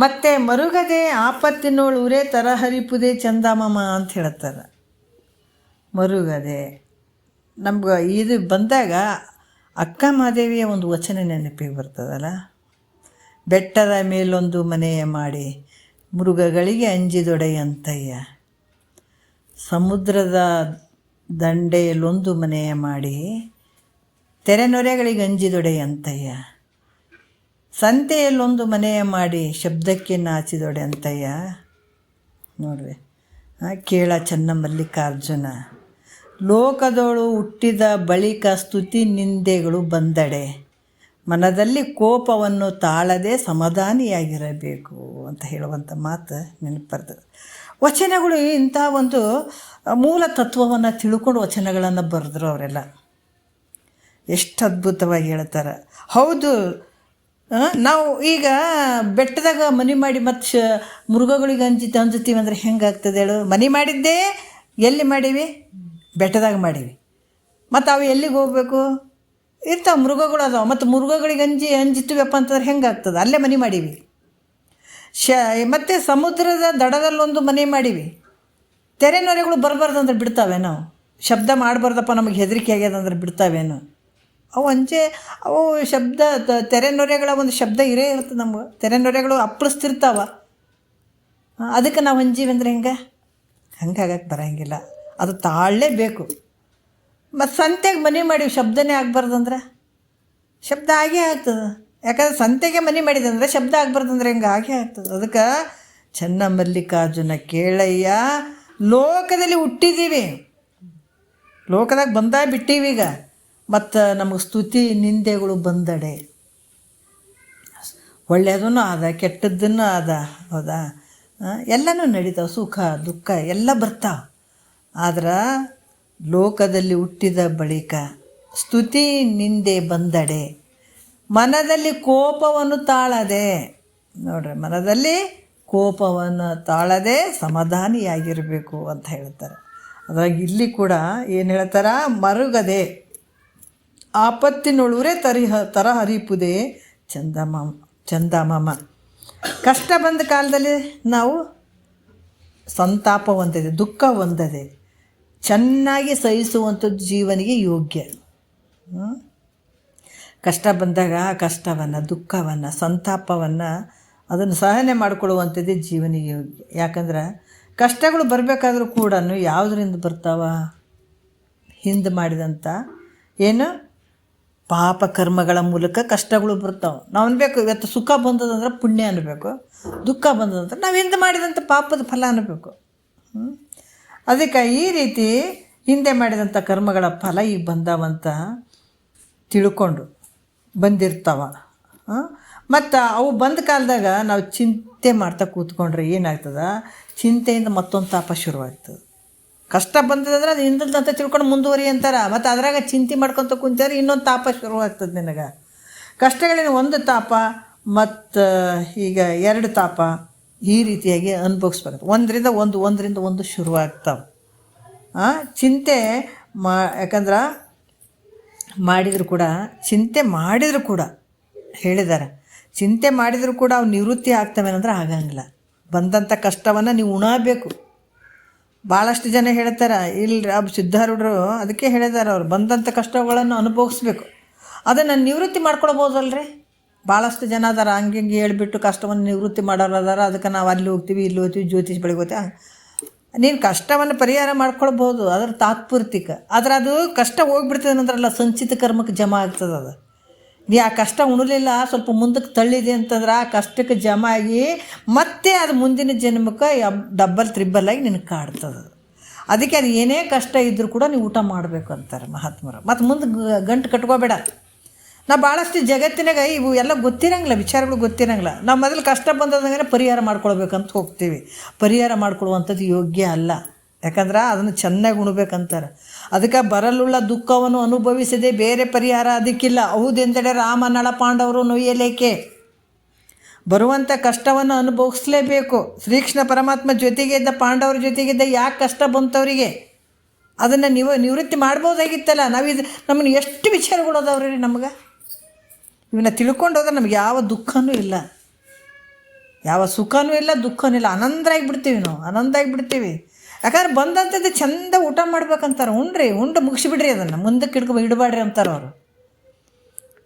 ಮತ್ತು ಮರುಗದೆ ಆಪತ್ತಿನೋಳು ಉರೇ ತರಹರಿಪುದೇ ಚಂದಮಾಮ ಅಂತ ಹೇಳ್ತಾರೆ. ಮರುಗದೆ ನಮ್ಗೆ ಇದು ಬಂದಾಗ ಅಕ್ಕ ಮಹಾದೇವಿಯ ಒಂದು ವಚನ ನೆನಪಿಗೆ ಬರ್ತದಲ್ಲ, ಬೆಟ್ಟದ ಮೇಲೊಂದು ಮನೆಯ ಮಾಡಿ ಮೃಗಗಳಿಗೆ ಅಂಜಿದೊಡೆಯಂತಯ್ಯ, ಸಮುದ್ರದ ದಂಡೆಯಲ್ಲೊಂದು ಮನೆಯ ಮಾಡಿ ತೆರೆನೊರೆಗಳಿಗೆ ಅಂಜಿದೊಡೆಯಂತಯ್ಯ, ಸಂತೆಯಲ್ಲೊಂದು ಮನೆಯ ಮಾಡಿ ಶಬ್ದಕ್ಕೆ ನಾಚಿದೊಡೆಯಂತಯ್ಯ. ನೋಡ್ರಿ, ಕೇಳ ಚನ್ನಮಲ್ಲಿಕಾರ್ಜುನ, ಲೋಕದೋಳು ಹುಟ್ಟಿದ ಬಳಿಕ ಸ್ತುತಿ ನಿಂದೆಗಳು ಬಂದಡೆ, ಮನದಲ್ಲಿ ಕೋಪವನ್ನು ತಾಳದೆ ಸಮಾಧಾನಿಯಾಗಿರಬೇಕು ಅಂತ ಹೇಳುವಂಥ ಮಾತು ನೆನಪು ಬರ್ತದೆ. ವಚನಗಳು ಇಂಥ ಒಂದು ಮೂಲ ತತ್ವವನ್ನು ತಿಳ್ಕೊಂಡು ವಚನಗಳನ್ನು ಬರೆದ್ರು ಅವರೆಲ್ಲ. ಎಷ್ಟು ಅದ್ಭುತವಾಗಿ ಹೇಳ್ತಾರೆ. ಹೌದು, ನಾವು ಈಗ ಬೆಟ್ಟದಾಗ ಮನೆ ಮಾಡಿ ಮತ್ತು ಮೃಗಗಳಿಗೆ ಅಂಜುತ್ತೀವಿ ಅಂದರೆ ಹೆಂಗಾಗ್ತದೆ ಹೇಳು? ಮನೆ ಮಾಡಿದ್ದೇ ಎಲ್ಲಿ ಮಾಡೀವಿ? ಬೆಟ್ಟದಾಗ ಮಾಡೀವಿ. ಮತ್ತು ಅವು ಎಲ್ಲಿಗೆ ಹೋಗಬೇಕು? ಇರ್ತಾವೆ, ಮೃಗಗಳು ಅದಾವೆ. ಮತ್ತು ಮೃಗಗಳಿಗೆ ಅಂಜಿತೀವಪ್ಪ ಅಂತಂದ್ರೆ ಹೆಂಗಾಗ್ತದೆ? ಅಲ್ಲೇ ಮನೆ ಮಾಡೀವಿ. ಮತ್ತು ಸಮುದ್ರದ ದಡದಲ್ಲೊಂದು ಮನೆ ಮಾಡೀವಿ. ತೆರೆನೊರೆಗಳು ಬರಬಾರ್ದಂದ್ರೆ ಬಿಡ್ತಾವೆ? ನಾವು ಶಬ್ದ ಮಾಡಬಾರ್ದಪ್ಪ, ನಮಗೆ ಹೆದರಿಕೆ ಆಗ್ಯದಂದ್ರೆ ಬಿಡ್ತಾವೇನು? ಅವು ಅವು ಶಬ್ದ ತೆರೆನೊರೆಗಳ ಒಂದು ಶಬ್ದ ಇರೇ ಇರ್ತದೆ ನಮ್ಗೆ. ತೆರೆನೊರೆಗಳು ಅಪ್ಪಳಿಸ್ತಿರ್ತಾವ. ಅದಕ್ಕೆ ನಾವು ಅಂಜೀವಿ ಅಂದರೆ ಹಂಗಾಗಕ್ಕೆ ಬರೋಂಗಿಲ್ಲ. ಅದು ತಾಳಲೇಬೇಕು. ಮತ್ತು ಸಂತೆಗೆ ಮನೆ ಮಾಡೀವಿ, ಶಬ್ದನೇ ಆಗಬಾರ್ದಂದ್ರೆ ಶಬ್ದ ಆಗೇ ಆಗ್ತದೆ. ಯಾಕಂದ್ರೆ ಸಂತೆಗೆ ಮನೆ ಮಾಡಿದಂದ್ರೆ ಶಬ್ದ ಆಗಬಾರ್ದಂದ್ರೆ ಆಗೇ ಆಗ್ತದೆ. ಅದಕ್ಕೆ ಚನ್ನಮಲ್ಲಿಕಾರ್ಜುನ ಕೇಳಯ್ಯ, ಲೋಕದಲ್ಲಿ ಹುಟ್ಟಿದ್ದೀವಿ, ಲೋಕದಾಗ ಬಂದಾಗ ಬಿಟ್ಟೀವೀಗ. ಮತ್ತು ನಮಗೆ ಸ್ತುತಿ ನಿಂದೆಗಳು ಬಂದಡೆ, ಒಳ್ಳೆಯದೂ ಆದ ಕೆಟ್ಟದ್ದನ್ನು ಆದ, ಹೌದಾ? ಎಲ್ಲನೂ ನಡೀತಾವೆ, ಸುಖ ದುಃಖ ಎಲ್ಲ ಬರ್ತಾವೆ. ಆದ್ರೆ ಲೋಕದಲ್ಲಿ ಹುಟ್ಟಿದ ಬಳಿಕ ಸ್ತುತಿ ನಿಂದೆ ಬಂದಡೆ, ಮನದಲ್ಲಿ ಕೋಪವನ್ನು ತಾಳದೆ, ನೋಡ್ರಿ, ಮನದಲ್ಲಿ ಕೋಪವನ್ನು ತಾಳದೆ ಸಮಾಧಾನಿಯಾಗಿರಬೇಕು ಅಂತ ಹೇಳ್ತಾರೆ. ಅದ್ರಾಗ ಇಲ್ಲಿ ಕೂಡ ಏನು ಹೇಳ್ತಾರೆ? ಮರುಗದೆ ಆಪತ್ತಿನೊಳುವರೆ ತರಹರಿಪುದೇ ಚಂದಮಾಮ. ಕಷ್ಟ ಬಂದ ಕಾಲದಲ್ಲಿ ನಾವು ಸಂತಾಪ ಹೊಂದದೆ, ದುಃಖ ಹೊಂದದೆ ಚೆನ್ನಾಗಿ ಸಹಿಸುವಂಥದ್ದು ಜೀವನಿಗೆ ಯೋಗ್ಯ. ಕಷ್ಟ ಬಂದಾಗ ಕಷ್ಟವನ್ನು, ದುಃಖವನ್ನು, ಸಂತಾಪವನ್ನು ಅದನ್ನು ಸಹನೆ ಮಾಡಿಕೊಳ್ಳುವಂಥದ್ದೇ ಜೀವನಿಗೆ ಯೋಗ್ಯ. ಯಾಕಂದ್ರೆ ಕಷ್ಟಗಳು ಬರಬೇಕಾದ್ರೂ ಕೂಡ ಯಾವುದರಿಂದ ಬರ್ತಾವ? ಹಿಂದೆ ಮಾಡಿದಂಥ ಏನು ಪಾಪ ಕರ್ಮಗಳ ಮೂಲಕ ಕಷ್ಟಗಳು ಬರ್ತಾವೆ. ನಾವು ಅನ್ಬೇಕು, ಇವತ್ತು ಸುಖ ಬಂದದಂದ್ರೆ ಪುಣ್ಯ ಅನ್ನಬೇಕು, ದುಃಖ ಬಂದದಂದ್ರೆ ನಾವು ಹಿಂದೆ ಮಾಡಿದಂಥ ಪಾಪದ ಫಲ ಅನ್ನಬೇಕು. ಅದಕ್ಕೆ ಈ ರೀತಿ ಹಿಂದೆ ಮಾಡಿದಂಥ ಕರ್ಮಗಳ ಫಲ ಈಗ ಬಂದಾವಂತ ತಿಳ್ಕೊಂಡು ಬಂದಿರ್ತಾವ. ಮತ್ತು ಅವು ಬಂದ ಕಾಲದಾಗ ನಾವು ಚಿಂತೆ ಮಾಡ್ತಾ ಕೂತ್ಕೊಂಡ್ರೆ ಏನಾಗ್ತದೆ? ಚಿಂತೆಯಿಂದ ಮತ್ತೊಂದು ತಾಪ ಶುರುವಾಗ್ತದೆ. ಕಷ್ಟ ಬಂದದಂದ್ರೆ ಅದು ಹಿಂದಲ್ದಂತ ತಿಳ್ಕೊಂಡು ಮುಂದುವರಿ ಅಂತಾರೆ. ಮತ್ತು ಅದ್ರಾಗ ಚಿಂತೆ ಮಾಡ್ಕೊತ ಕುಂತಾರೆ, ಇನ್ನೊಂದು ತಾಪ ಶುರುವಾಗ್ತದೆ ನಿನಗೆ. ಕಷ್ಟಗಳಿನ ಒಂದು ತಾಪ ಮತ್ತು ಈಗ ಎರಡು ತಾಪ ಈ ರೀತಿಯಾಗಿ ಅನುಭವಿಸ್ಬೇಕು. ಒಂದರಿಂದ ಒಂದು ಶುರುವಾಗ್ತಾವೆ. ಚಿಂತೆ ಯಾಕಂದ್ರೆ ಮಾಡಿದರೂ ಕೂಡ, ಚಿಂತೆ ಮಾಡಿದರೂ ಕೂಡ ಹೇಳಿದ್ದಾರೆ, ಚಿಂತೆ ಮಾಡಿದರೂ ಕೂಡ ಅವು ನಿವೃತ್ತಿ ಆಗ್ತವೇನಂದ್ರೆ ಆಗಂಗಿಲ್ಲ. ಬಂದಂಥ ಕಷ್ಟವನ್ನು ನೀವು ಉಣಬೇಕು. ಭಾಳಷ್ಟು ಜನ ಹೇಳ್ತಾರೆ, ಇಲ್ಲರಿ ಸಿದ್ಧಾರೂಢರು ಅದಕ್ಕೆ ಹೇಳಿದ್ದಾರೆ, ಅವ್ರು ಬಂದಂಥ ಕಷ್ಟಗಳನ್ನು ಅನುಭವಿಸ್ಬೇಕು, ಅದನ್ನು ನಿವೃತ್ತಿ ಮಾಡ್ಕೊಳ್ಬೋದಲ್ರಿ. ಭಾಳಷ್ಟು ಜನ ಅದಾರ ಹಂಗೆ ಹಿಂಗೆ ಹೇಳ್ಬಿಟ್ಟು ಕಷ್ಟವನ್ನು ನಿವೃತ್ತಿ ಮಾಡೋರು ಅದಾರ. ಅದಕ್ಕೆ ನಾವು ಅಲ್ಲಿ ಹೋಗ್ತೀವಿ ಇಲ್ಲಿ ಹೋಗ್ತೀವಿ ಜ್ಯೋತಿಷ್ ಬಳಿಗೆ ಹೋಗ್ತೀವಿ. ನೀನು ಕಷ್ಟವನ್ನು ಪರಿಹಾರ ಮಾಡ್ಕೊಳ್ಬೋದು, ಅದ್ರ ತಾತ್ಪೂರ್ತಿಕ. ಆದ್ರೆ ಅದು ಕಷ್ಟ ಹೋಗ್ಬಿಡ್ತದೆ ಅಂದ್ರಲ್ಲ, ಸಂಚಿತ ಕರ್ಮಕ್ಕೆ ಜಮಾ ಆಗ್ತದೆ. ಅದು ನೀ ಆ ಕಷ್ಟ ಉಣಲಿಲ್ಲ, ಸ್ವಲ್ಪ ಮುಂದಕ್ಕೆ ತಳ್ಳಿದೆ ಅಂತಂದ್ರೆ ಆ ಕಷ್ಟಕ್ಕೆ ಜಮಾ ಆಗಿ ಮತ್ತೆ ಅದು ಮುಂದಿನ ಜನ್ಮಕ್ಕೆ ಡಬ್ಬಲ್ ತ್ರಿಬ್ಬಲ್ ಆಗಿ ನಿನಗೆ ಕಾಡ್ತದೆ. ಅದಕ್ಕೆ ಅದು ಏನೇ ಕಷ್ಟ ಇದ್ದರೂ ಕೂಡ ನೀವು ಊಟ ಮಾಡಬೇಕು ಅಂತಾರೆ ಮಹಾತ್ಮರು. ಮತ್ತು ಮುಂದೆ ಗಂಟು ಕಟ್ಕೋಬೇಡ. ನಾವು ಭಾಳಷ್ಟು ಜಗತ್ತಿನಾಗ ಇವು ಎಲ್ಲ ಗೊತ್ತಿರಂಗಿಲ್ಲ, ವಿಚಾರಗಳು ಗೊತ್ತಿರಂಗಿಲ್ಲ. ನಾವು ಮೊದಲು ಕಷ್ಟ ಬಂದದಂಗೆ ಪರಿಹಾರ ಮಾಡ್ಕೊಳ್ಬೇಕಂತ ಹೋಗ್ತೀವಿ. ಪರಿಹಾರ ಮಾಡ್ಕೊಳ್ಳುವಂಥದ್ದು ಯೋಗ್ಯ ಅಲ್ಲ. ಯಾಕಂದ್ರೆ ಅದನ್ನು ಚೆನ್ನಾಗಿ ಉಣ್ಬೇಕಂತಾರೆ. ಅದಕ್ಕೆ ಬರಲುಳ್ಳ ದುಃಖವನ್ನು ಅನುಭವಿಸದೆ ಬೇರೆ ಪರಿಹಾರ ಅದಕ್ಕಿಲ್ಲ. ಹೌದೆಂದೆಡೆ ರಾಮ ನಳ ಪಾಂಡವರು ನೊಯ್ಯಲೇಕೆ. ಬರುವಂಥ ಕಷ್ಟವನ್ನು ಅನುಭವಿಸಲೇಬೇಕು. ಶ್ರೀಕೃಷ್ಣ ಪರಮಾತ್ಮ ಜೊತೆಗೆ ಇದ್ದ ಪಾಂಡವರ ಜೊತೆಗಿದ್ದ ಯಾಕೆ ಕಷ್ಟ ಬಂತವರಿಗೆ, ಅದನ್ನು ನಿವೃತ್ತಿ ಮಾಡ್ಬೋದಾಗಿತ್ತಲ್ಲ. ನಮ್ಮನ್ನು ಎಷ್ಟು ವಿಚಾರಗಳು ಅದಾವ್ರಿ ನಮ್ಗೆ. ಇವನ್ನ ತಿಳ್ಕೊಂಡು ಹೋದ್ರೆ ನಮ್ಗೆ ಯಾವ ದುಃಖನೂ ಇಲ್ಲ, ಯಾವ ಸುಖನೂ ಇಲ್ಲ, ದುಃಖನೂ ಇಲ್ಲ. ಆನಂದರಾಗಿ ಬಿಡ್ತೀವಿ ನಾವು, ಆನಂದರಾಗಿ ಬಿಡ್ತೀವಿ. ಯಾಕಂದ್ರೆ ಬಂದಂಥದ್ದು ಚಂದ ಊಟ ಮಾಡ್ಬೇಕಂತಾರೆ. ಉಂಡು ಮುಗಿಸಿಬಿಡ್ರಿ, ಅದನ್ನು ಮುಂದಕ್ಕೆ ಇಡಬೇಡ್ರಿ ಅಂತಾರೆ ಅವರು.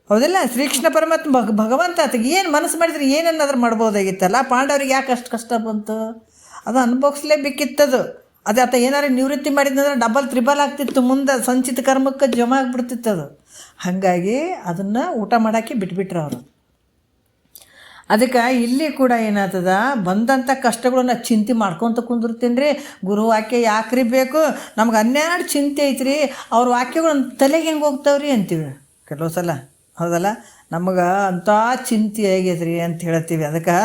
ಹೌದಿಲ್ಲ? ಶ್ರೀಕೃಷ್ಣ ಪರಮಾತ್ಮ ಭಗವಂತ ಆತಗೆ ಏನು ಮನಸ್ಸು ಮಾಡಿದ್ರೆ ಏನನ್ನಾದ್ರೂ ಮಾಡ್ಬೋದಾಗಿತ್ತಲ್ಲ. ಪಾಂಡವ್ರಿಗೆ ಯಾಕೆ ಅಷ್ಟು ಕಷ್ಟ ಬಂತು, ಅದು ಅನುಭವಿಸ್ಲೇಬೇಕಿತ್ತದು. ಅದೇ ಆತ ಏನಾರು ನಿವೃತ್ತಿ ಮಾಡಿದ್ನಂದ್ರೆ ಡಬಲ್ ತ್ರಿಬಲ್ ಆಗ್ತಿತ್ತು, ಮುಂದೆ ಸಂಚಿತ ಕರ್ಮಕ್ಕೆ ಜಮಾ ಆಗಿಬಿಡ್ತಿತ್ತು ಅದು. ಹಾಗಾಗಿ ಅದನ್ನು ಊಟ ಮಾಡೋಕ್ಕೆ ಬಿಟ್ಬಿಟ್ರು ಅವರು. ಅದಕ್ಕೆ ಇಲ್ಲಿ ಕೂಡ ಏನಾಗ್ತದ, ಬಂದಂಥ ಕಷ್ಟಗಳನ್ನ ಚಿಂತೆ ಮಾಡ್ಕೊತ ಕುಂದಿರ್ತೀನಿ ರೀ. ಗುರು ವಾಕ್ಯ ಯಾಕ್ರಿ ಬೇಕು, ನಮ್ಗೆ ಹನ್ನೆರಡು ಚಿಂತೆ ಐತ್ರಿ, ಅವ್ರ ವಾಕ್ಯಗಳು ತಲೆಗೆ ಹೆಂಗೆ ಹೋಗ್ತಾವ್ರಿ ಅಂತೀವಿ ಕೆಲವು ಸಲ. ಹೌದಲ್ಲ? ನಮಗೆ ಅಂಥ ಚಿಂತೆ ಆಗೈತ್ರಿ ಅಂತ ಹೇಳ್ತೀವಿ. ಅದಕ್ಕೆ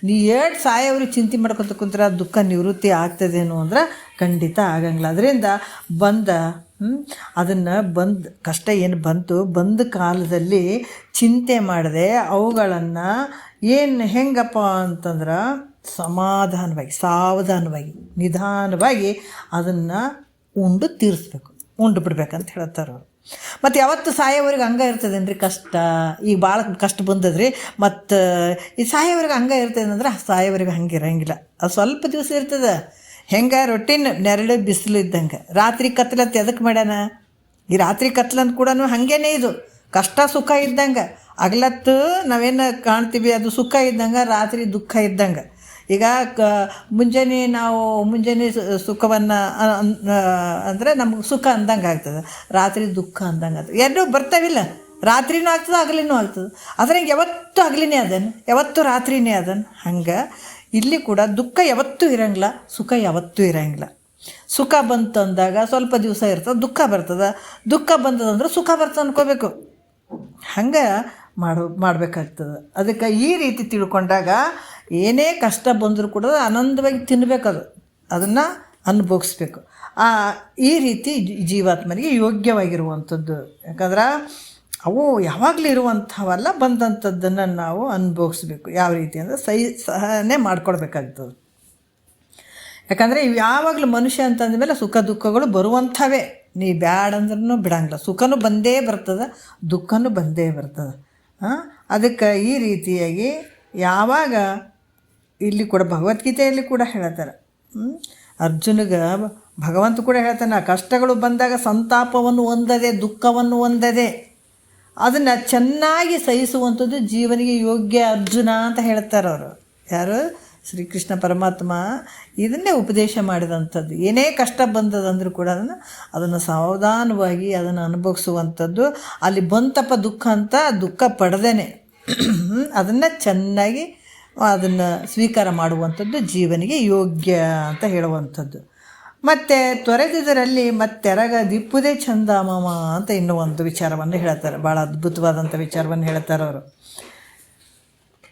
ನೀ ಏಟ್ ಸಾಯೋವ್ರಿಗೆ ಚಿಂತೆ ಮಾಡ್ಕೊತ ಕುಂತ್ರೆ ದುಃಖ ನಿವೃತ್ತಿ ಆಗ್ತದೇನು ಅಂದ್ರೆ ಖಂಡಿತ ಆಗಂಗಿಲ್ಲ. ಅದರಿಂದ ಅದನ್ನು ಕಷ್ಟ ಏನು ಬಂದ ಕಾಲದಲ್ಲಿ ಚಿಂತೆ ಮಾಡದೆ ಅವುಗಳನ್ನು ಹೆಂಗಪ್ಪ ಅಂತಂದ್ರೆ ಸಮಾಧಾನವಾಗಿ, ಸಾವಧಾನವಾಗಿ, ನಿಧಾನವಾಗಿ ಅದನ್ನು ಉಂಡು ತೀರಿಸ್ಬೇಕು, ಉಂಡು ಬಿಡ್ಬೇಕಂತ ಹೇಳ್ತಾರೆ ಅವರು. ಮತ್ತು ಯಾವತ್ತು ಸಾಯೋವರೆಗೆ ಹಂಗೆ ಇರ್ತದೇನ್ರಿ ಕಷ್ಟ. ಈಗ ಭಾಳ ಕಷ್ಟ ಬಂದದ್ರಿ, ಮತ್ತು ಈ ಸಾಯೋವರೆಗೆ ಹಂಗೆ ಇರ್ತದೆ ಸಾಯೋವರೆಗೆ ಹಂಗೆ ಇರೋಂಗಿಲ್ಲ. ಅದು ಸ್ವಲ್ಪ ದಿವಸ ಇರ್ತದೆ. ಹೆಂಗೆ ರೊಟ್ಟಿನ ನೆರಳು ಬಿಸಿಲು ಇದ್ದಂಗೆ. ರಾತ್ರಿ ಕತ್ಲಂತ ಎದಕ್ಕೆ ಮಾಡ್ಯಾನ? ಈ ರಾತ್ರಿ ಕತ್ಲಂತ ಕೂಡ ಹಾಗೇನೆ. ಇದು ಕಷ್ಟ ಸುಖ ಇದ್ದಂಗೆ. ಹಗಲತ್ತು ನಾವೇನು ಕಾಣ್ತೀವಿ ಅದು ಸುಖ ಇದ್ದಂಗೆ, ರಾತ್ರಿ ದುಃಖ ಇದ್ದಂಗೆ. ಈಗ ಮುಂಜಾನೆ ಸುಖವನ್ನು ಅಂದರೆ ನಮ್ಗೆ ಸುಖ ಅಂದಂಗೆ ಆಗ್ತದೆ, ರಾತ್ರಿ ದುಃಖ ಅಂದಂಗೆ ಆಗ್ತದೆ. ಎರಡೂ ಬರ್ತಾವಿಲ್ಲ, ರಾತ್ರಿನೂ ಆಗ್ತದೆ ಹಗಲಿನೂ ಆಗ್ತದೆ. ಆದರೆ ಯಾವತ್ತೂ ಹಗಲಿನೇ ಅದನ್ನು, ಯಾವತ್ತೂ ರಾತ್ರಿನೇ ಅದನ್ನು. ಹಂಗೆ ಇಲ್ಲಿ ಕೂಡ ದುಃಖ ಯಾವತ್ತೂ ಇರೋಂಗಿಲ್ಲ, ಸುಖ ಯಾವತ್ತೂ ಇರೋಂಗಿಲ್ಲ. ಸುಖ ಬಂತು ಅಂದಾಗ ಸ್ವಲ್ಪ ದಿವಸ ಇರ್ತದೆ, ದುಃಖ ಬರ್ತದೆ. ದುಃಖ ಬಂತದಂದ್ರೆ ಸುಖ ಬರ್ತದೆ ಅಂದ್ಕೋಬೇಕು. ಹಂಗೆ ಮಾಡಬೇಕಾಗ್ತದೆ. ಅದಕ್ಕೆ ಈ ರೀತಿ ತಿಳ್ಕೊಂಡಾಗ ಏನೇ ಕಷ್ಟ ಬಂದರೂ ಕೂಡ ಆನಂದವಾಗಿ ತಿನ್ನಬೇಕದು, ಅದನ್ನು ಅನುಭವಿಸ್ಬೇಕು. ಈ ರೀತಿ ಜೀವಾತ್ಮನಿಗೆ ಯೋಗ್ಯವಾಗಿರುವಂಥದ್ದು. ಯಾಕಂದ್ರೆ ಅವು ಯಾವಾಗಲೂ ಇರುವಂಥವಲ್ಲ, ಬಂದಂಥದ್ದನ್ನು ನಾವು ಅನುಭವಿಸ್ಬೇಕು. ಯಾವ ರೀತಿ ಅಂದರೆ ಸಹನೆ ಮಾಡ್ಕೊಳ್ಬೇಕಾಗ್ತದೆ. ಯಾಕಂದರೆ ಇವು ಯಾವಾಗಲೂ ಮನುಷ್ಯ ಅಂತಂದಮೇಲೆ ಸುಖ ದುಃಖಗಳು ಬರುವಂಥವೇ. ನೀ ಬ್ಯಾಡ ಅಂದ್ರೂ ಬಿಡಂಗಿಲ್ಲ, ಸುಖನೂ ಬಂದೇ ಬರ್ತದೆ, ದುಃಖನೂ ಬಂದೇ ಬರ್ತದೆ. ಅದಕ್ಕೆ ಈ ರೀತಿಯಾಗಿ ಯಾವಾಗ ಇಲ್ಲಿ ಕೂಡ ಭಗವದ್ಗೀತೆಯಲ್ಲಿ ಕೂಡ ಹೇಳ್ತಾರೆ, ಅರ್ಜುನಿಗೆ ಭಗವಂತ ಕೂಡ ಹೇಳ್ತಾನೆ, ಕಷ್ಟಗಳು ಬಂದಾಗ ಸಂತಾಪವನ್ನು ಹೊಂದದೆ, ದುಃಖವನ್ನು ಹೊಂದದೆ ಅದನ್ನು ಚೆನ್ನಾಗಿ ಸಹಿಸುವಂಥದ್ದು ಜೀವನಿಗೆ ಯೋಗ್ಯ ಅರ್ಜುನ ಅಂತ ಹೇಳ್ತಾರೆ ಅವರು. ಯಾರು? ಶ್ರೀಕೃಷ್ಣ ಪರಮಾತ್ಮ ಇದನ್ನೇ ಉಪದೇಶ ಮಾಡಿದಂಥದ್ದು. ಏನೇ ಕಷ್ಟ ಬಂದದಂದರೂ ಕೂಡ ಅದನ್ನು ಸಾವಧಾನವಾಗಿ ಅದನ್ನು ಅನುಭವಿಸುವಂಥದ್ದು. ಅಲ್ಲಿ ಬಂತಪ್ಪ ದುಃಖ ಅಂತ ದುಃಖ ಪಡೆದೇನೆ ಅದನ್ನು ಚೆನ್ನಾಗಿ ಅದನ್ನು ಸ್ವೀಕಾರ ಮಾಡುವಂಥದ್ದು ಜೀವನಿಗೆ ಯೋಗ್ಯ ಅಂತ ಹೇಳುವಂಥದ್ದು. ಮತ್ತು ತೊರೆದುದರಲ್ಲಿ ಮತ್ತೆರಗ ದಿಪ್ಪುದೇ ಚಂದ ಮಾಮ ಅಂತ ಇನ್ನೂ ಒಂದು ವಿಚಾರವನ್ನು ಹೇಳ್ತಾರೆ. ಭಾಳ ಅದ್ಭುತವಾದಂಥ ವಿಚಾರವನ್ನು ಹೇಳ್ತಾರೆ ಅವರು.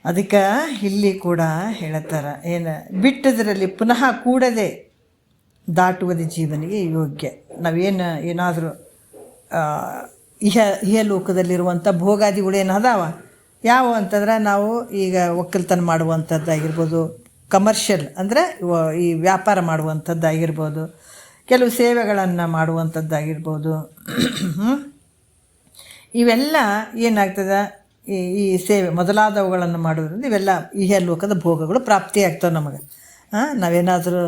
ಅದಕ್ಕೆ ಇಲ್ಲಿ ಕೂಡ ಹೇಳ್ತಾರೆ, ಏನು ಬಿಟ್ಟದರಲ್ಲಿ ಪುನಃ ಕೂಡದೆ ದಾಟುವುದು ಜೀವನಿಗೆ ಯೋಗ್ಯ. ಏನಾದರೂ ಇಹಲೋಕದಲ್ಲಿರುವಂಥ ಭೋಗಾದಿಗಳು ಏನು ಅದಾವ ಯಾವ ಅಂತಂದ್ರೆ, ನಾವು ಈಗ ಒಕ್ಕಲ್ತನ ಮಾಡುವಂಥದ್ದಾಗಿರ್ಬೋದು, ಕಮರ್ಷಿಯಲ್ ಅಂದರೆ ಈ ವ್ಯಾಪಾರ ಮಾಡುವಂಥದ್ದಾಗಿರ್ಬೋದು, ಕೆಲವು ಸೇವೆಗಳನ್ನು ಮಾಡುವಂಥದ್ದಾಗಿರ್ಬೋದು, ಇವೆಲ್ಲ ಏನಾಗ್ತದೆ, ಈ ಸೇವೆ ಮೊದಲಾದವುಗಳನ್ನು ಮಾಡೋದ್ರಿಂದ ಇವೆಲ್ಲ ಇಹಲೋಕದ ಭೋಗಗಳು ಪ್ರಾಪ್ತಿಯಾಗ್ತವೆ ನಮಗೆ. ನಾವೇನಾದರೂ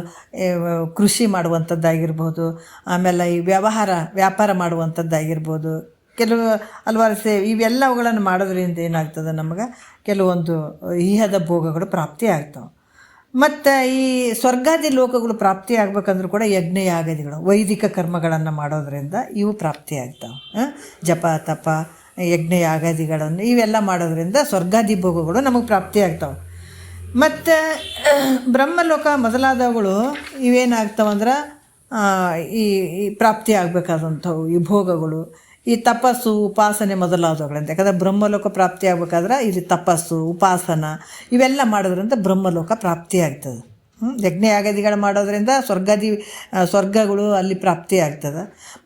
ಕೃಷಿ ಮಾಡುವಂಥದ್ದಾಗಿರ್ಬೋದು, ಆಮೇಲೆ ಈ ವ್ಯಾಪಾರ ಮಾಡುವಂಥದ್ದಾಗಿರ್ಬೋದು, ಕೆಲವು ಹಲವಾರು ಇವೆಲ್ಲ ಅವುಗಳನ್ನು ಮಾಡೋದ್ರಿಂದ ಏನಾಗ್ತದೆ ನಮಗೆ ಕೆಲವೊಂದು ಇಹದ ಭೋಗಗಳು ಪ್ರಾಪ್ತಿ ಆಗ್ತಾವೆ. ಮತ್ತು ಈ ಸ್ವರ್ಗಾದಿ ಲೋಕಗಳು ಪ್ರಾಪ್ತಿ ಆಗ್ಬೇಕಂದ್ರೂ ಕೂಡ ಯಜ್ಞ ಯಾಗಾದಿಗಳು ವೈದಿಕ ಕರ್ಮಗಳನ್ನು ಮಾಡೋದರಿಂದ ಇವು ಪ್ರಾಪ್ತಿ ಆಗ್ತಾವೆ. ಜಪ ತಪ ಯಜ್ಞ ಯಾಗಾದಿಗಳನ್ನು ಇವೆಲ್ಲ ಮಾಡೋದ್ರಿಂದ ಸ್ವರ್ಗಾದಿ ಭೋಗಗಳು ನಮಗೆ ಪ್ರಾಪ್ತಿ ಆಗ್ತಾವೆ. ಮತ್ತು ಬ್ರಹ್ಮಲೋಕ ಮೊದಲಾದವುಗಳು ಇವೇನಾಗ್ತಾವಂದ್ರೆ ಈ ಪ್ರಾಪ್ತಿ ಆಗಬೇಕಾದಂಥವು ಈ ಭೋಗಗಳು, ಈ ತಪಸ್ಸು ಉಪಾಸನೆ ಮೊದಲಾದವುಗಳಿಂದ. ಯಾಕಂದರೆ ಬ್ರಹ್ಮಲೋಕ ಪ್ರಾಪ್ತಿ ಆಗ್ಬೇಕಾದ್ರೆ ಇಲ್ಲಿ ತಪಸ್ಸು ಉಪಾಸನ ಇವೆಲ್ಲ ಮಾಡೋದ್ರಿಂದ ಬ್ರಹ್ಮಲೋಕ ಪ್ರಾಪ್ತಿ ಆಗ್ತದೆ. ಯಜ್ಞ ಯಾಗಾದಿಗಳು ಮಾಡೋದ್ರಿಂದ ಸ್ವರ್ಗಗಳು ಅಲ್ಲಿ ಪ್ರಾಪ್ತಿ ಆಗ್ತದೆ.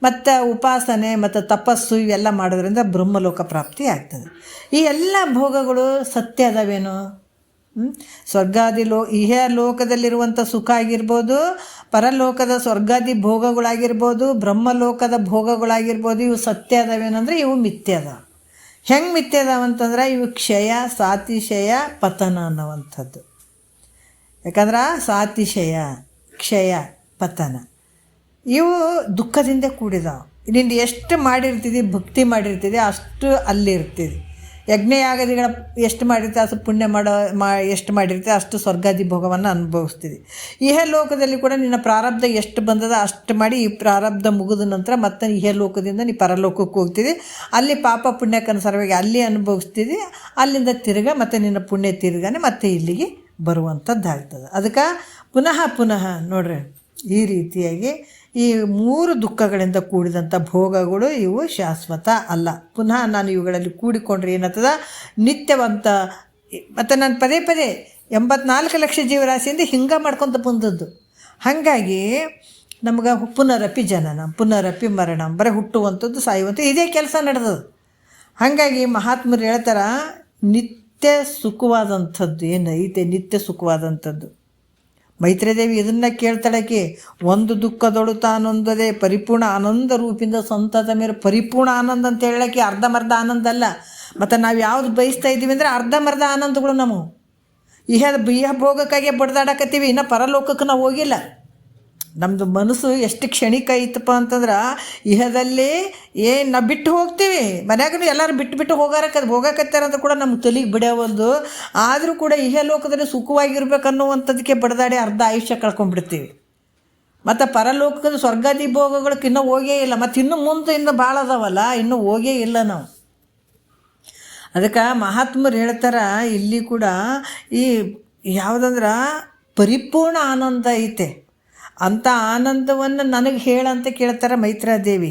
ಮತ್ತು ಉಪಾಸನೆ ಮತ್ತು ತಪಸ್ಸು ಇವೆಲ್ಲ ಮಾಡೋದ್ರಿಂದ ಬ್ರಹ್ಮಲೋಕ ಪ್ರಾಪ್ತಿ ಆಗ್ತದೆ. ಈ ಎಲ್ಲ ಭೋಗಗಳು ಸತ್ಯ ಅದಾವೇನು? ಸ್ವರ್ಗಾದಿ ಇಹ ಲೋಕದಲ್ಲಿರುವಂಥ ಸುಖ ಆಗಿರ್ಬೋದು, ಪರಲೋಕದ ಸ್ವರ್ಗಾದಿ ಭೋಗಗಳಾಗಿರ್ಬೋದು, ಬ್ರಹ್ಮಲೋಕದ ಭೋಗಗಳಾಗಿರ್ಬೋದು, ಇವು ಸತ್ಯ ಅದಾವೇನಂದ್ರೆ ಇವು ಮಿಥ್ಯ ಅದಾವ. ಹೆಂಗೆ ಮಿಥ್ಯ ಅದಾವಂತಂದ್ರೆ ಇವು ಕ್ಷಯ ಸಾತಿಶಯ ಪತನ ಅನ್ನುವಂಥದ್ದು. ಯಾಕಂದ್ರೆ ಸಾತಿಶಯ ಕ್ಷಯ ಪತನ ಇವು ದುಃಖದಿಂದ ಕೂಡಿದಾವೆ. ನಿಂದು ಎಷ್ಟು ಮಾಡಿರ್ತಿದ್ದಿ ಭಕ್ತಿ ಮಾಡಿರ್ತಿದ್ದಿ ಅಷ್ಟು ಅಲ್ಲಿರ್ತಿದ್ದಿ. ಯಜ್ಞಯಾಗದಿಗಳ ಎಷ್ಟು ಮಾಡಿರ್ತೀವಿ ಅಷ್ಟು ಪುಣ್ಯ ಎಷ್ಟು ಮಾಡಿರ್ತೀವಿ ಅಷ್ಟು ಸ್ವರ್ಗಾದಿ ಭೋಗವನ್ನು ಅನುಭವಿಸ್ತೀವಿ. ಇಹ ಲೋಕದಲ್ಲಿ ಕೂಡ ನಿನ್ನ ಪ್ರಾರಬ್ಧ ಎಷ್ಟು ಬಂದದ ಅಷ್ಟು ಮಾಡಿ ಈ ಪ್ರಾರಬ್ಧ ಮುಗಿದ ನಂತರ ಮತ್ತೆ ಇಹ ಲೋಕದಿಂದ ನೀ ಪರಲೋಕಕ್ಕೆ ಹೋಗ್ತಿದ್ದಿ. ಅಲ್ಲಿ ಪಾಪ ಪುಣ್ಯಕ್ಕನುಸಾರವಾಗಿ ಅಲ್ಲಿ ಅನುಭವಿಸ್ತಿದ್ದಿ. ಅಲ್ಲಿಂದ ತಿರ್ಗ ಮತ್ತು ನಿನ್ನ ಪುಣ್ಯ ತಿರ್ಗಾನೆ ಮತ್ತೆ ಇಲ್ಲಿಗೆ ಬರುವಂಥದ್ದಾಗ್ತದೆ. ಅದಕ್ಕೆ ಪುನಃ ನೋಡ್ರಿ ಈ ರೀತಿಯಾಗಿ ಈ 3 ದುಃಖಗಳಿಂದ ಕೂಡಿದಂಥ ಭೋಗಗಳು ಇವು ಶಾಶ್ವತ ಅಲ್ಲ. ಪುನಃ ನಾನು ಇವುಗಳಲ್ಲಿ ಕೂಡಿಕೊಂಡ್ರೆ ಏನಾಗ್ತದ ನಿತ್ಯವಂತ. ಮತ್ತು ನಾನು ಪದೇ 84 ಲಕ್ಷ ಜೀವರಾಶಿಯಿಂದ ಹಿಂಗೆ ಮಾಡ್ಕೊತ ಬಂದದ್ದು. ಹಾಗಾಗಿ ನಮ್ಗೆ ಪುನರಪಿ ಜನನ ಪುನರಪಿ ಮರಣ, ಬರೀ ಹುಟ್ಟುವಂಥದ್ದು ಸಾಯುವಂಥದ್ದು ಇದೇ ಕೆಲಸ ನಡೆದದು. ಹಾಗಾಗಿ ಮಹಾತ್ಮರು ಹೇಳ್ತಾರೆ ನಿತ್ಯ ಸುಖವಾದಂಥದ್ದು ಏನೈತೆ ನಿತ್ಯ ಸುಖವಾದಂಥದ್ದು. ಮೈತ್ರೇದೇವಿ ಇದನ್ನು ಕೇಳ್ತಾಳಕ್ಕೆ ಒಂದು ದುಃಖದೊಳು ತಾನೊಂದದೇ ಪರಿಪೂರ್ಣ ಆನಂದ ರೂಪಿಂದ ಸಂತತ ಮೇಲೆ ಪರಿಪೂರ್ಣ ಆನಂದ ಅಂತ ಹೇಳಕ್ಕೆ ಅರ್ಧಮರ್ಧ ಆನಂದ ಅಲ್ಲ. ಮತ್ತು ನಾವು ಯಾವ್ದು ಬಯಸ್ತಾ ಇದ್ದೀವಿ ಅಂದರೆ ಅರ್ಧಮರ್ಧ ಆನಂದಗಳು ನಾವು ಇಹ ಭೋಗಕ್ಕಾಗೆ ಬಡ್ದಾಡಕತ್ತೀವಿ. ಇನ್ನು ಪರಲೋಕಕ್ಕೆ ನಾವು ಹೋಗಿಲ್ಲ. ನಮ್ಮದು ಮನಸ್ಸು ಎಷ್ಟು ಕ್ಷಣಿಕ ಐತಪ್ಪ ಅಂತಂದ್ರೆ ಇಹದಲ್ಲಿ ನಾವು ಬಿಟ್ಟು ಹೋಗ್ತೀವಿ. ಮನ್ಯಾಗೂ ಎಲ್ಲರೂ ಬಿಟ್ಟು ಹೋಗಕತ್ತಾರಂತ ಕೂಡ ನಮ್ಗೆ ತಲೆಗೆ ಬಿಡೋವಲ್ದು. ಆದರೂ ಕೂಡ ಇಹ ಲೋಕದಲ್ಲಿ ಸುಖವಾಗಿರ್ಬೇಕನ್ನುವಂಥದ್ದಕ್ಕೆ ಬಡ್ದಾಡಿ ಅರ್ಧ ಆಯುಷ್ಯ ಕಳ್ಕೊಂಡ್ಬಿಡ್ತೀವಿ. ಮತ್ತು ಪರಲೋಕದ ಸ್ವರ್ಗಾದಿ ಭೋಗಗಳಕ್ಕೆ ಇನ್ನೂ ಹೋಗೇ ಇಲ್ಲ. ಮತ್ತು ಇನ್ನು ಮುಂದೆ ಇನ್ನೂ ಭಾಳ ಅದಾವಲ್ಲ, ಇನ್ನೂ ಹೋಗೇ ಇಲ್ಲ ನಾವು. ಅದಕ್ಕೆ ಮಹಾತ್ಮರು ಹೇಳ್ತಾರೆ ಇಲ್ಲಿ ಕೂಡ ಈ ಯಾವುದಂದ್ರೆ ಪರಿಪೂರ್ಣ ಆನಂದ ಐತೆ. ಅಂಥ ಆನಂದವನ್ನು ನನಗೆ ಹೇಳಂತ ಕೇಳ್ತಾರೆ ಮೈತ್ರಾದೇವಿ.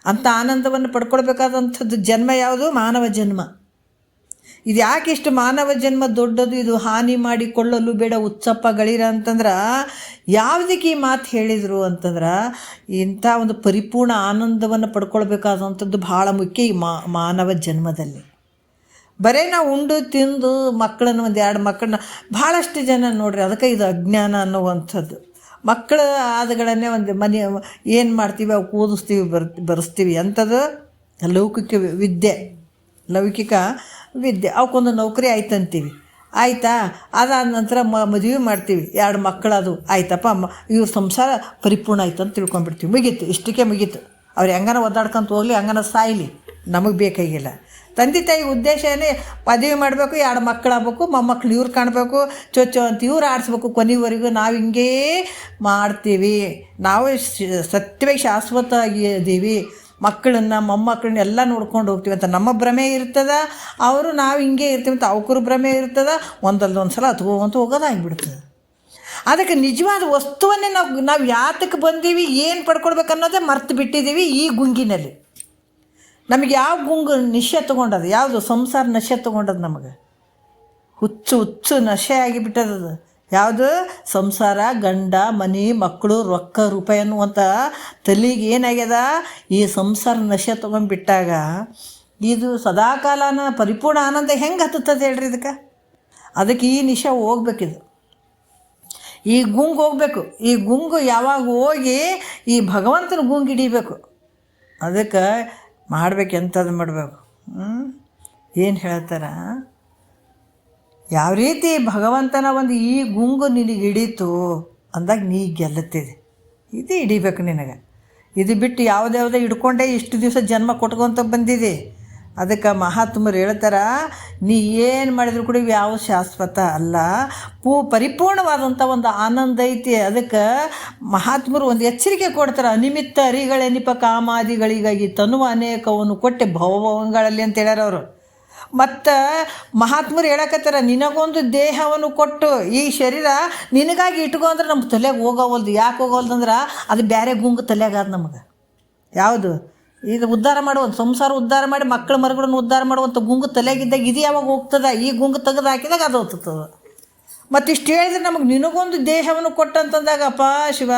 ಅಂಥ ಆನಂದವನ್ನು ಪಡ್ಕೊಳ್ಬೇಕಾದಂಥದ್ದು ಜನ್ಮ ಯಾವುದು? ಮಾನವ ಜನ್ಮ. ಇದು ಯಾಕೆ ಇಷ್ಟು ಮಾನವ ಜನ್ಮ ದೊಡ್ಡದು? ಇದು ಹಾನಿ ಮಾಡಿಕೊಳ್ಳಲು ಬೇಡ ಉತ್ಸಪ್ಪ ಗಳಿರ ಅಂತಂದ್ರೆ ಯಾವುದಕ್ಕೆ ಈ ಮಾತು ಹೇಳಿದರು ಅಂತಂದ್ರೆ ಇಂಥ ಒಂದು ಪರಿಪೂರ್ಣ ಆನಂದವನ್ನು ಪಡ್ಕೊಳ್ಬೇಕಾದಂಥದ್ದು ಭಾಳ ಮುಖ್ಯ ಈ ಮಾನವ ಜನ್ಮದಲ್ಲಿ. ಬರೀ ನಾವು ಉಂಡು ತಿಂದು ಮಕ್ಕಳನ್ನು 1-2 ಮಕ್ಕಳನ್ನ ಭಾಳಷ್ಟು ಜನ ನೋಡ್ರಿ. ಅದಕ್ಕೆ ಇದು ಅಜ್ಞಾನ ಅನ್ನುವಂಥದ್ದು. ಮಕ್ಕಳ ಆದಗಳನ್ನೇ ಒಂದು ಮನೆ ಏನು ಮಾಡ್ತೀವಿ ಅವು ಓದಿಸ್ತೀವಿ ಬರೆಸ್ತೀವಿ. ಅಂಥದ್ದು ಲೌಕಿಕ ವಿದ್ಯೆ ಅವಕ್ಕೊಂದು ನೌಕರಿ ಆಯ್ತಂತೀವಿ. ಆಯಿತಾ, ಅದಾದ ನಂತರ ಮದುವೆ ಮಾಡ್ತೀವಿ, 2 ಮಕ್ಕಳದು ಆಯ್ತಪ್ಪ ಇವ್ರ ಸಂಸಾರ ಪರಿಪೂರ್ಣ ಆಯ್ತು ಅಂತ ತಿಳ್ಕೊಂಡ್ಬಿಡ್ತೀವಿ. ಮುಗೀತು, ಇಷ್ಟಕ್ಕೆ ಮುಗೀತು. ಅವ್ರು ಹೆಂಗಾನ ಒದ್ದಾಡ್ಕೊಂತ ಹೋಗಲಿ, ಹಂಗಾನ ಸಾಯಲಿ, ನಮಗೆ ಬೇಕಾಗಿಲ್ಲ. ತಂದೆ ತಾಯಿ ಉದ್ದೇಶ ಏನೇ ಮದುವೆ ಮಾಡಬೇಕು, 2 ಮಕ್ಕಳಾಗಬೇಕು, ಮೊಮ್ಮಕ್ಕಳು ಇವ್ರು ಕಾಣಬೇಕು, ಚೊಚ್ಚೋ ಅಂತ ಇವ್ರು ಆಡಿಸ್ಬೇಕು. ಕೊನೆವರೆಗೂ ನಾವು ಹಿಂಗೇ ಮಾಡ್ತೀವಿ. ನಾವು ಸತ್ಯವಾಗಿ ಶಾಶ್ವತವಾಗಿ ಇದ್ದೀವಿ. ಮಕ್ಕಳನ್ನು ಮೊಮ್ಮಕ್ಕಳನ್ನ ಎಲ್ಲ ನೋಡ್ಕೊಂಡು ಹೋಗ್ತೀವಿ ಅಂತ ನಮ್ಮ ಭ್ರಮೆ ಇರ್ತದೆ. ನಾವು ಹಿಂಗೆ ಇರ್ತೀವಿ ಅಂತ ಅವ್ರ ಭ್ರಮೆ ಇರ್ತದೆ. ಒಂದೊಂದು ಸಲ ಹತ್ಕೊಂತ ಹೋಗೋದಾಗಿಬಿಡ್ತದೆ. ಅದಕ್ಕೆ ನಿಜವಾದ ವಸ್ತುವನ್ನೇ ನಾವು ಯಾತಕ್ಕೆ ಬಂದೀವಿ, ಏನು ಪಡ್ಕೊಳ್ಬೇಕು ಅನ್ನೋದೇ ಮರ್ತು ಬಿಟ್ಟಿದ್ದೀವಿ ಈ ಗುಂಗಿನಲ್ಲಿ. ನಮಗೆ ಯಾವ ಗುಂಗು ನಶೆ ತೊಗೊಂಡದು? ಯಾವುದು ಸಂಸಾರ ನಶೆ ತೊಗೊಂಡದು? ನಮಗೆ ಹುಚ್ಚು ನಶೆ ಆಗಿಬಿಟ್ಟದ. ಯಾವುದು? ಸಂಸಾರ, ಗಂಡ, ಮನೆ, ಮಕ್ಕಳು, ರೊಕ್ಕ, ರೂಪಾಯಿ ಅನ್ನುವಂಥ ತಲೆಗೆ ಏನಾಗ್ಯದ ಈ ಸಂಸಾರ ನಶೆ ತೊಗೊಂಡ್ಬಿಟ್ಟಾಗ ಇದು ಸದಾಕಾಲನ ಪರಿಪೂರ್ಣ ಆನಂದ ಹೆಂಗೆ ಹತ್ತುತ್ತದೆ ಹೇಳ್ರಿ? ಅದಕ್ಕೆ ಈ ನಿಶೆ ಹೋಗ್ಬೇಕಿದು, ಈ ಗುಂಗು ಹೋಗ್ಬೇಕು. ಈ ಗುಂಗು ಯಾವಾಗ ಹೋಗಿ ಈ ಭಗವಂತನ ಗುಂಗು ಹಿಡಿಬೇಕು. ಅದಕ್ಕೆ ಮಾಡ್ಬೇಕು, ಎಂಥದ್ದು ಮಾಡಬೇಕು. ಏನು ಹೇಳ್ತಾರ? ಯಾವ ರೀತಿ ಭಗವಂತನ ಒಂದು ಈ ಗುಂಗು ನಿನಗೆ ಹಿಡೀತು ಅಂದಾಗ ನೀ ಗೆಲ್ಲುತ್ತಿದೆ. ಇದು ಹಿಡಿಬೇಕು ನಿನಗೆ. ಇದು ಬಿಟ್ಟು ಯಾವುದ್ಯಾವುದೋ ಹಿಡ್ಕೊಂಡೇ ಇಷ್ಟು ದಿವಸ ಜನ್ಮ ಕೊಟ್ಕೊತ ಬಂದಿದೆ. ಅದಕ್ಕೆ ಮಹಾತ್ಮರು ಹೇಳ್ತಾರೆ, ನೀ ಏನು ಮಾಡಿದ್ರು ಕೂಡ ಯಾವ ಶಾಶ್ವತ ಅಲ್ಲ, ಪರಿಪೂರ್ಣವಾದಂಥ ಒಂದು ಆನಂದ ಐತಿ. ಅದಕ್ಕೆ ಮಹಾತ್ಮರು ಒಂದು ಎಚ್ಚರಿಕೆ ಕೊಡ್ತಾರೆ, ಅನಿಮಿತ್ತ ಅರಿಗಳೆನಿಪ ಕಾಮಾದಿಗಳಿಗಾಗಿ ತನುವ ಅನೇಕವನ್ನು ಕೊಟ್ಟೆ ಭವಭವಂಗಳಲ್ಲಿ ಅಂತ ಹೇಳ್ಯಾರ ಅವರು. ಮತ್ತು ಮಹಾತ್ಮರು ಹೇಳಕತ್ತಾರ, ನಿನಗೊಂದು ದೇಹವನ್ನು ಕೊಟ್ಟು ಈ ಶರೀರ ನಿನಗಾಗಿ ಇಟ್ಕೊ ಅಂದ್ರೆ ನಮ್ಮ ತಲೆಗೆ ಹೋಗೋವಲ್ದು. ಯಾಕೆ ಹೋಗೋವಲ್ದು ಅಂದ್ರೆ ಅದು ಬೇರೆ ಗುಂಗು ತಲೆಗಾದ ನಮಗೆ. ಯಾವುದು ಇದು ಉದ್ಧಾರ ಮಾಡುವಂಥ ಸಂಸಾರ ಉದ್ಧಾರ ಮಾಡಿ ಮಕ್ಕಳ ಮರುಗಳನ್ನು ಉದ್ಧಾರ ಮಾಡುವಂಥ ಗುಂಗು ತಲೆಗಿದ್ದಾಗ ಇದು ಯಾವಾಗ ಹೋಗ್ತದೆ? ಈ ಗುಂಗು ತೆಗೆದು ಹಾಕಿದಾಗ ಅದು ಹೋಗ್ತದೆ. ಮತ್ತು ಇಷ್ಟು ಹೇಳಿದ್ರೆ ನಮಗೆ ನಿನಗೊಂದು ದೇಹವನ್ನು ಕೊಟ್ಟಂತಂದಾಗ, ಅಪ್ಪ ಶಿವ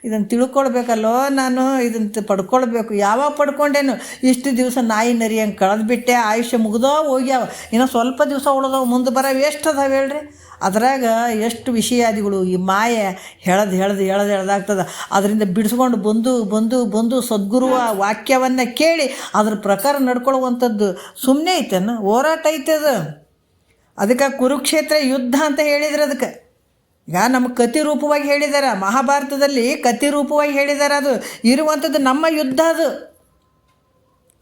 ಇದನ್ನು ತಿಳ್ಕೊಳ್ಬೇಕಲ್ಲೋ, ನಾನು ಇದನ್ನು ಪಡ್ಕೊಳ್ಬೇಕು. ಯಾವಾಗ ಪಡ್ಕೊಂಡೇನು? ಇಷ್ಟು ದಿವಸ ನಾಯಿ ನರಿ ಹಂಗೆ ಕಳೆದ್ಬಿಟ್ಟೆ, ಆಯುಷ್ಯ ಮುಗ್ದೋ ಹೋಗ್ಯಾವ, ಇನ್ನೂ ಸ್ವಲ್ಪ ದಿವಸ ಉಳಿದವು, ಮುಂದೆ ಬರೋವು ಎಷ್ಟು ಅದಾವೆ ಹೇಳ್ರಿ. ಅದ್ರಾಗ ಎಷ್ಟು ವಿಷಯಾದಿಗಳು ಈ ಮಾಯೆ ಎಳ್ದಾಗ್ತದೆ. ಅದರಿಂದ ಬಿಡಿಸ್ಕೊಂಡು ಬಂದು ಸದ್ಗುರುವ ವಾಕ್ಯವನ್ನು ಕೇಳಿ ಅದ್ರ ಪ್ರಕಾರ ನಡ್ಕೊಳ್ಳುವಂಥದ್ದು ಸುಮ್ಮನೆ ಐತೇನು? ಹೋರಾಟ ಐತೆ ಅದು. ಅದಕ್ಕೆ ಕುರುಕ್ಷೇತ್ರ ಯುದ್ಧ ಅಂತ ಹೇಳಿದ್ರೆ ಅದಕ್ಕೆ ಈಗ ನಮಗೆ ಕತಿ ರೂಪವಾಗಿ ಹೇಳಿದ್ದಾರೆ. ಮಹಾಭಾರತದಲ್ಲಿ ಕತಿ ರೂಪವಾಗಿ ಹೇಳಿದ್ದಾರೆ. ಅದು ಇರುವಂಥದ್ದು ನಮ್ಮ ಯುದ್ಧ, ಅದು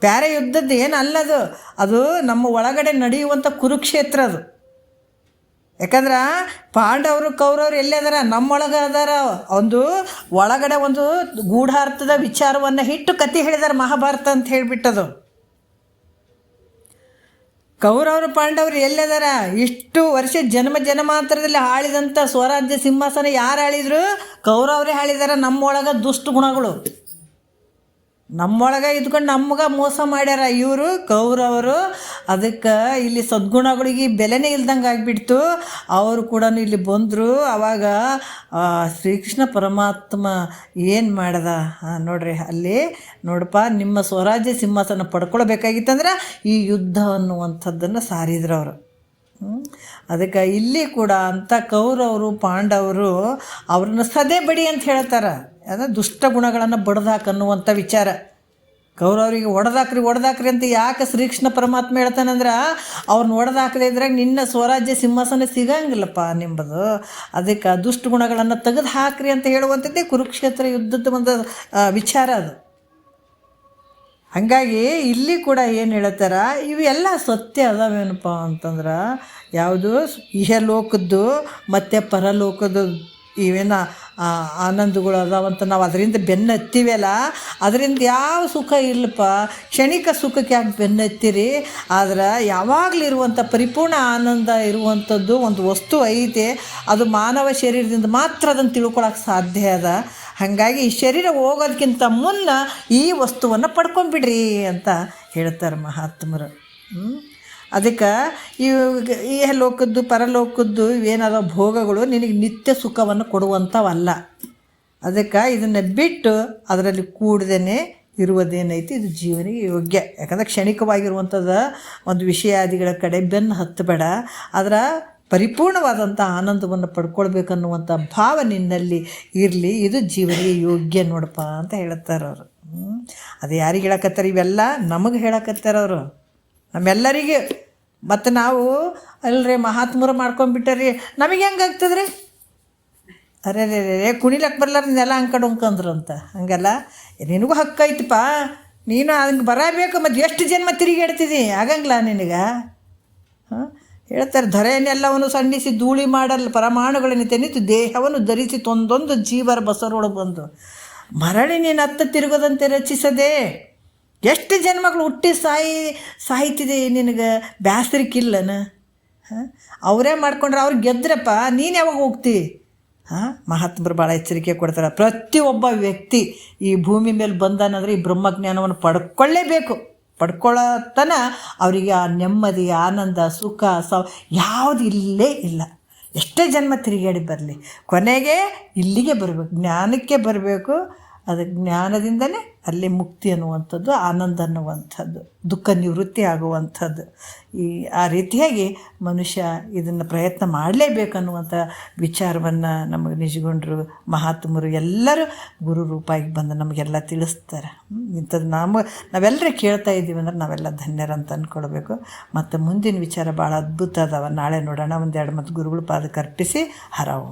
ಬೇರೆ ಯುದ್ಧದ್ದು ಏನು ಅಲ್ಲದು. ಅದು ನಮ್ಮ ಒಳಗಡೆ ನಡೆಯುವಂಥ ಕುರುಕ್ಷೇತ್ರ ಅದು. ಯಾಕಂದ್ರೆ ಪಾಂಡವರು ಕೌರವರು ಎಲ್ಲದಾರ? ನಮ್ಮೊಳಗೆ ಅದಾರ. ಒಂದು ಒಳಗಡೆ ಒಂದು ಗೂಢಾರ್ಥದ ವಿಚಾರವನ್ನು ಇಟ್ಟು ಕತೆ ಹೇಳಿದ್ದಾರೆ ಮಹಾಭಾರತ ಅಂತ ಹೇಳಿಬಿಟ್ಟದು. ಕೌರವರು ಪಾಂಡವರು ಎಲ್ಲದಾರ? ಇಷ್ಟು ವರ್ಷ ಜನ್ಮಾಂತರದಲ್ಲಿ ಆಳಿದಂಥ ಸ್ವರಾಜ್ಯ ಸಿಂಹಾಸನ ಯಾರು ಆಳಿದ್ರು? ಕೌರವರೇ ಆಳಿದಾರ. ನಮ್ಮೊಳಗೆ ದುಷ್ಟ ಗುಣಗಳು ನಮ್ಮೊಳಗೆ ಇದ್ಕೊಂಡು ನಮ್ಗೆ ಮೋಸ ಮಾಡ್ಯಾರ ಇವರು ಕೌರವರು. ಅದಕ್ಕೆ ಇಲ್ಲಿ ಸದ್ಗುಣಗಳಿಗೆ ಬೆಲೆನೇ ಇಲ್ದಂಗೆ ಆಗಿಬಿಡ್ತು. ಅವರು ಕೂಡ ಇಲ್ಲಿ ಬಂದರು. ಆವಾಗ ಶ್ರೀಕೃಷ್ಣ ಪರಮಾತ್ಮ ಏನು ಮಾಡ್ದ ನೋಡ್ರಿ, ಅಲ್ಲಿ ನೋಡಪ್ಪ, ನಿಮ್ಮ ಸ್ವರಾಜ್ಯ ಸಿಂಹಾಸನ ಪಡ್ಕೊಳ್ಬೇಕಾಗಿತ್ತಂದ್ರೆ ಈ ಯುದ್ಧ ಅನ್ನುವಂಥದ್ದನ್ನು ಸಾರಿದ್ರು ಅವರು. ಅದಕ್ಕೆ ಇಲ್ಲಿ ಕೂಡ ಅಂಥ ಕೌರವರು ಪಾಂಡವರು ಅವ್ರನ್ನ ಸದೆ ಬಡಿ ಅಂತ ಹೇಳ್ತಾರೆ. ಅಂದರೆ ದುಷ್ಟ ಗುಣಗಳನ್ನು ಬಡ್ದಾಕನ್ನುವಂಥ ವಿಚಾರ. ಕೌರವರಿಗೆ ಒಡೆದಾಕ್ರಿ ಅಂತ ಯಾಕೆ ಶ್ರೀಕೃಷ್ಣ ಪರಮಾತ್ಮ ಹೇಳ್ತಾನಂದ್ರೆ, ಅವ್ರನ್ನ ಒಡೆದಾಕದೇ ಇದ್ರಾಗ ನಿನ್ನ ಸ್ವರಾಜ್ಯ ಸಿಂಹಾಸನ ಸಿಗಂಗಿಲ್ಲಪ್ಪ ನಿಂಬದು. ಅದಕ್ಕೆ ದುಷ್ಟ ಗುಣಗಳನ್ನು ತೆಗೆದು ಹಾಕ್ರಿ ಅಂತ ಹೇಳುವಂಥದ್ದೇ ಕುರುಕ್ಷೇತ್ರ ಯುದ್ಧದ ಒಂದು ವಿಚಾರ ಅದು. ಹಾಗಾಗಿ ಇಲ್ಲಿ ಕೂಡ ಏನು ಹೇಳ್ತಾರ, ಇವೆಲ್ಲ ಸತ್ಯ ಅದಾವೇನಪ್ಪ ಅಂತಂದ್ರೆ, ಯಾವುದು ಇಹಲೋಕದ್ದು ಮತ್ತು ಪರಲೋಕದ್ದು ಇವೇನ ಆನಂದಗಳು ಅದಾವಂತ ನಾವು ಅದರಿಂದ ಬೆನ್ನು ಹತ್ತೀವಲ್ಲ, ಅದರಿಂದ ಯಾವ ಸುಖ ಇಲ್ಲಪ್ಪ. ಕ್ಷಣಿಕ ಸುಖಕ್ಕೆ ಯಾಕೆ ಬೆನ್ನು ಹತ್ತೀರಿ? ಆದ್ರೆ ಯಾವಾಗಲಿರುವಂಥ ಪರಿಪೂರ್ಣ ಆನಂದ ಇರುವಂಥದ್ದು ಒಂದು ವಸ್ತು ಐತೆ. ಅದು ಮಾನವ ಶರೀರದಿಂದ ಮಾತ್ರ ಅದನ್ನು ತಿಳ್ಕೊಳಕ್ಕೆ ಸಾಧ್ಯ ಅದ. ಹಾಗಾಗಿ ಈ ಶರೀರ ಹೋಗೋದಕ್ಕಿಂತ ಮುನ್ನ ಈ ವಸ್ತುವನ್ನು ಪಡ್ಕೊಂಬಿಡ್ರಿ ಅಂತ ಹೇಳ್ತಾರೆ ಮಹಾತ್ಮರು. ಅದಕ್ಕೆ ಈ ಲೋಕದ್ದು ಪರಲೋಕದ್ದು ಇವೇನಾದ ಭೋಗಗಳು ನಿನಗೆ ನಿತ್ಯ ಸುಖವನ್ನು ಕೊಡುವಂಥವಲ್ಲ. ಅದಕ್ಕೆ ಇದನ್ನು ಬಿಟ್ಟು ಅದರಲ್ಲಿ ಕೂಡದೇ ಇರುವುದೇನೈತಿ ಇದು ಜೀವನಿಗೆ ಯೋಗ್ಯ. ಯಾಕಂದರೆ ಕ್ಷಣಿಕವಾಗಿರುವಂಥದ್ದು ಒಂದು ವಿಷಯಾದಿಗಳ ಕಡೆ ಬೆನ್ನು ಹತ್ತಬೇಡ. ಅದರ ಪರಿಪೂರ್ಣವಾದಂಥ ಆನಂದವನ್ನು ಪಡ್ಕೊಳ್ಬೇಕನ್ನುವಂಥ ಭಾವ ನಿನ್ನಲ್ಲಿ ಇರಲಿ. ಇದು ಜೀವನಿಗೆ ಯೋಗ್ಯ ನೋಡಪ್ಪ ಅಂತ ಹೇಳ್ತಾರೆ ಅವರು. ಅದು ಯಾರಿಗೆ ಹೇಳಕತ್ತಾರೆ? ಇವೆಲ್ಲ ನಮಗೆ ಹೇಳಕತ್ತಾರವರು, ನಮ್ಮೆಲ್ಲರಿಗೆ. ಮತ್ತು ನಾವು ಅಲ್ರಿ ಮಹಾತ್ಮರು ಮಾಡ್ಕೊಂಡ್ಬಿಟ್ಟಾರಿ, ನಮಗೆ ಹೆಂಗೆ ಆಗ್ತದ್ರಿ? ಅರೆ ಕುಣಿಲಕ್ಕೆ ಬರ್ಲಾರ ನೆಲ ಅಂಕಂದ್ರು ಅಂತ. ಹಂಗಲ್ಲ, ನಿನಗೂ ಹಕ್ಕೈತಪ್ಪ, ನೀನು ಹಂಗೆ ಬರಬೇಕು. ಮತ್ತು ಎಷ್ಟು ಜನ್ಮ ತಿರುಗಾಡ್ತಿದ್ದಿ? ಆಗಂಗಿಲ್ಲ ನಿನಗೆ. ಹೇಳ್ತಾರೆ, ಧರೆಯನ್ನೆಲ್ಲವನ್ನು ಸಣ್ಣಿಸಿ ಧೂಳಿ ಮಾಡಲ್ ಪರಮಾಣುಗಳನ್ನು ತೆನಿತು ದೇಹವನ್ನು ಧರಿಸಿ ತೊಂದೊಂದು ಜೀವರ ಬಸರೊಳಗೆ ಬಂದು ಮರಳಿ ನೀನು ಅತ್ತ ತಿರುಗದಂತೆ ರಚಿಸದೆ. ಎಷ್ಟು ಜನ್ಮಗಳು ಹುಟ್ಟಿ ಸಾಯ್ತಿದೆ ನಿನಗೆ ಬ್ಯಾಸರಿಕಿಲ್ಲನ? ಅವರೇ ಮಾಡ್ಕೊಂಡ್ರೆ ಅವ್ರು ಗೆದ್ರಪ್ಪ, ನೀನು ಯಾವಾಗ ಹೋಗ್ತಿ? ಮಹಾತ್ಮರು ಭಾಳ ಎಚ್ಚರಿಕೆ ಕೊಡ್ತಾರೆ. ಪ್ರತಿಯೊಬ್ಬ ವ್ಯಕ್ತಿ ಈ ಭೂಮಿ ಮೇಲೆ ಬಂದಾನಂದರೆ ಈ ಬ್ರಹ್ಮಜ್ಞಾನವನ್ನು ಪಡ್ಕೊಳ್ಳೇಬೇಕು. ಪಡ್ಕೊಳ್ಳೋತನ ಅವರಿಗೆ ಆ ನೆಮ್ಮದಿ, ಆನಂದ, ಸುಖ ಯಾವುದು ಇಲ್ಲೇ ಇಲ್ಲ. ಎಷ್ಟೇ ಜನ್ಮ ತಿರುಗಾಡಿ ಬರಲಿ, ಕೊನೆಗೆ ಇಲ್ಲಿಗೆ ಬರಬೇಕು, ಜ್ಞಾನಕ್ಕೆ ಬರಬೇಕು. ಅದು ಜ್ಞಾನದಿಂದನೇ ಅಲ್ಲಿ ಮುಕ್ತಿ ಅನ್ನುವಂಥದ್ದು, ಆನಂದ ಅನ್ನುವಂಥದ್ದು, ದುಃಖ ನಿವೃತ್ತಿ ಆಗುವಂಥದ್ದು. ಆ ರೀತಿಯಾಗಿ ಮನುಷ್ಯ ಇದನ್ನು ಪ್ರಯತ್ನ ಮಾಡಲೇಬೇಕನ್ನುವಂಥ ವಿಚಾರವನ್ನು ನಮಗೆ ನಿಜಗೊಂಡರು ಮಹಾತ್ಮರು ಎಲ್ಲರೂ ಗುರು ರೂಪಾಗಿ ಬಂದು ನಮಗೆಲ್ಲ ತಿಳಿಸ್ತಾರೆ. ಇಂಥದ್ದು ನಾವೆಲ್ಲರೂ ಕೇಳ್ತಾ ಇದ್ದೀವಿ ಅಂದ್ರೆ ನಾವೆಲ್ಲ ಧನ್ಯರಂತ ಅಂದ್ಕೊಳ್ಬೇಕು. ಮತ್ತು ಮುಂದಿನ ವಿಚಾರ ಭಾಳ ಅದ್ಭುತ ಅದಾವ, ನಾಳೆ ನೋಡೋಣ. ಒಂದೆರಡು ಮತ್ತು ಗುರುಗಳು ಪಾದಕ್ಕೆ ಅರ್ಪಿಸಿ ಹರವು.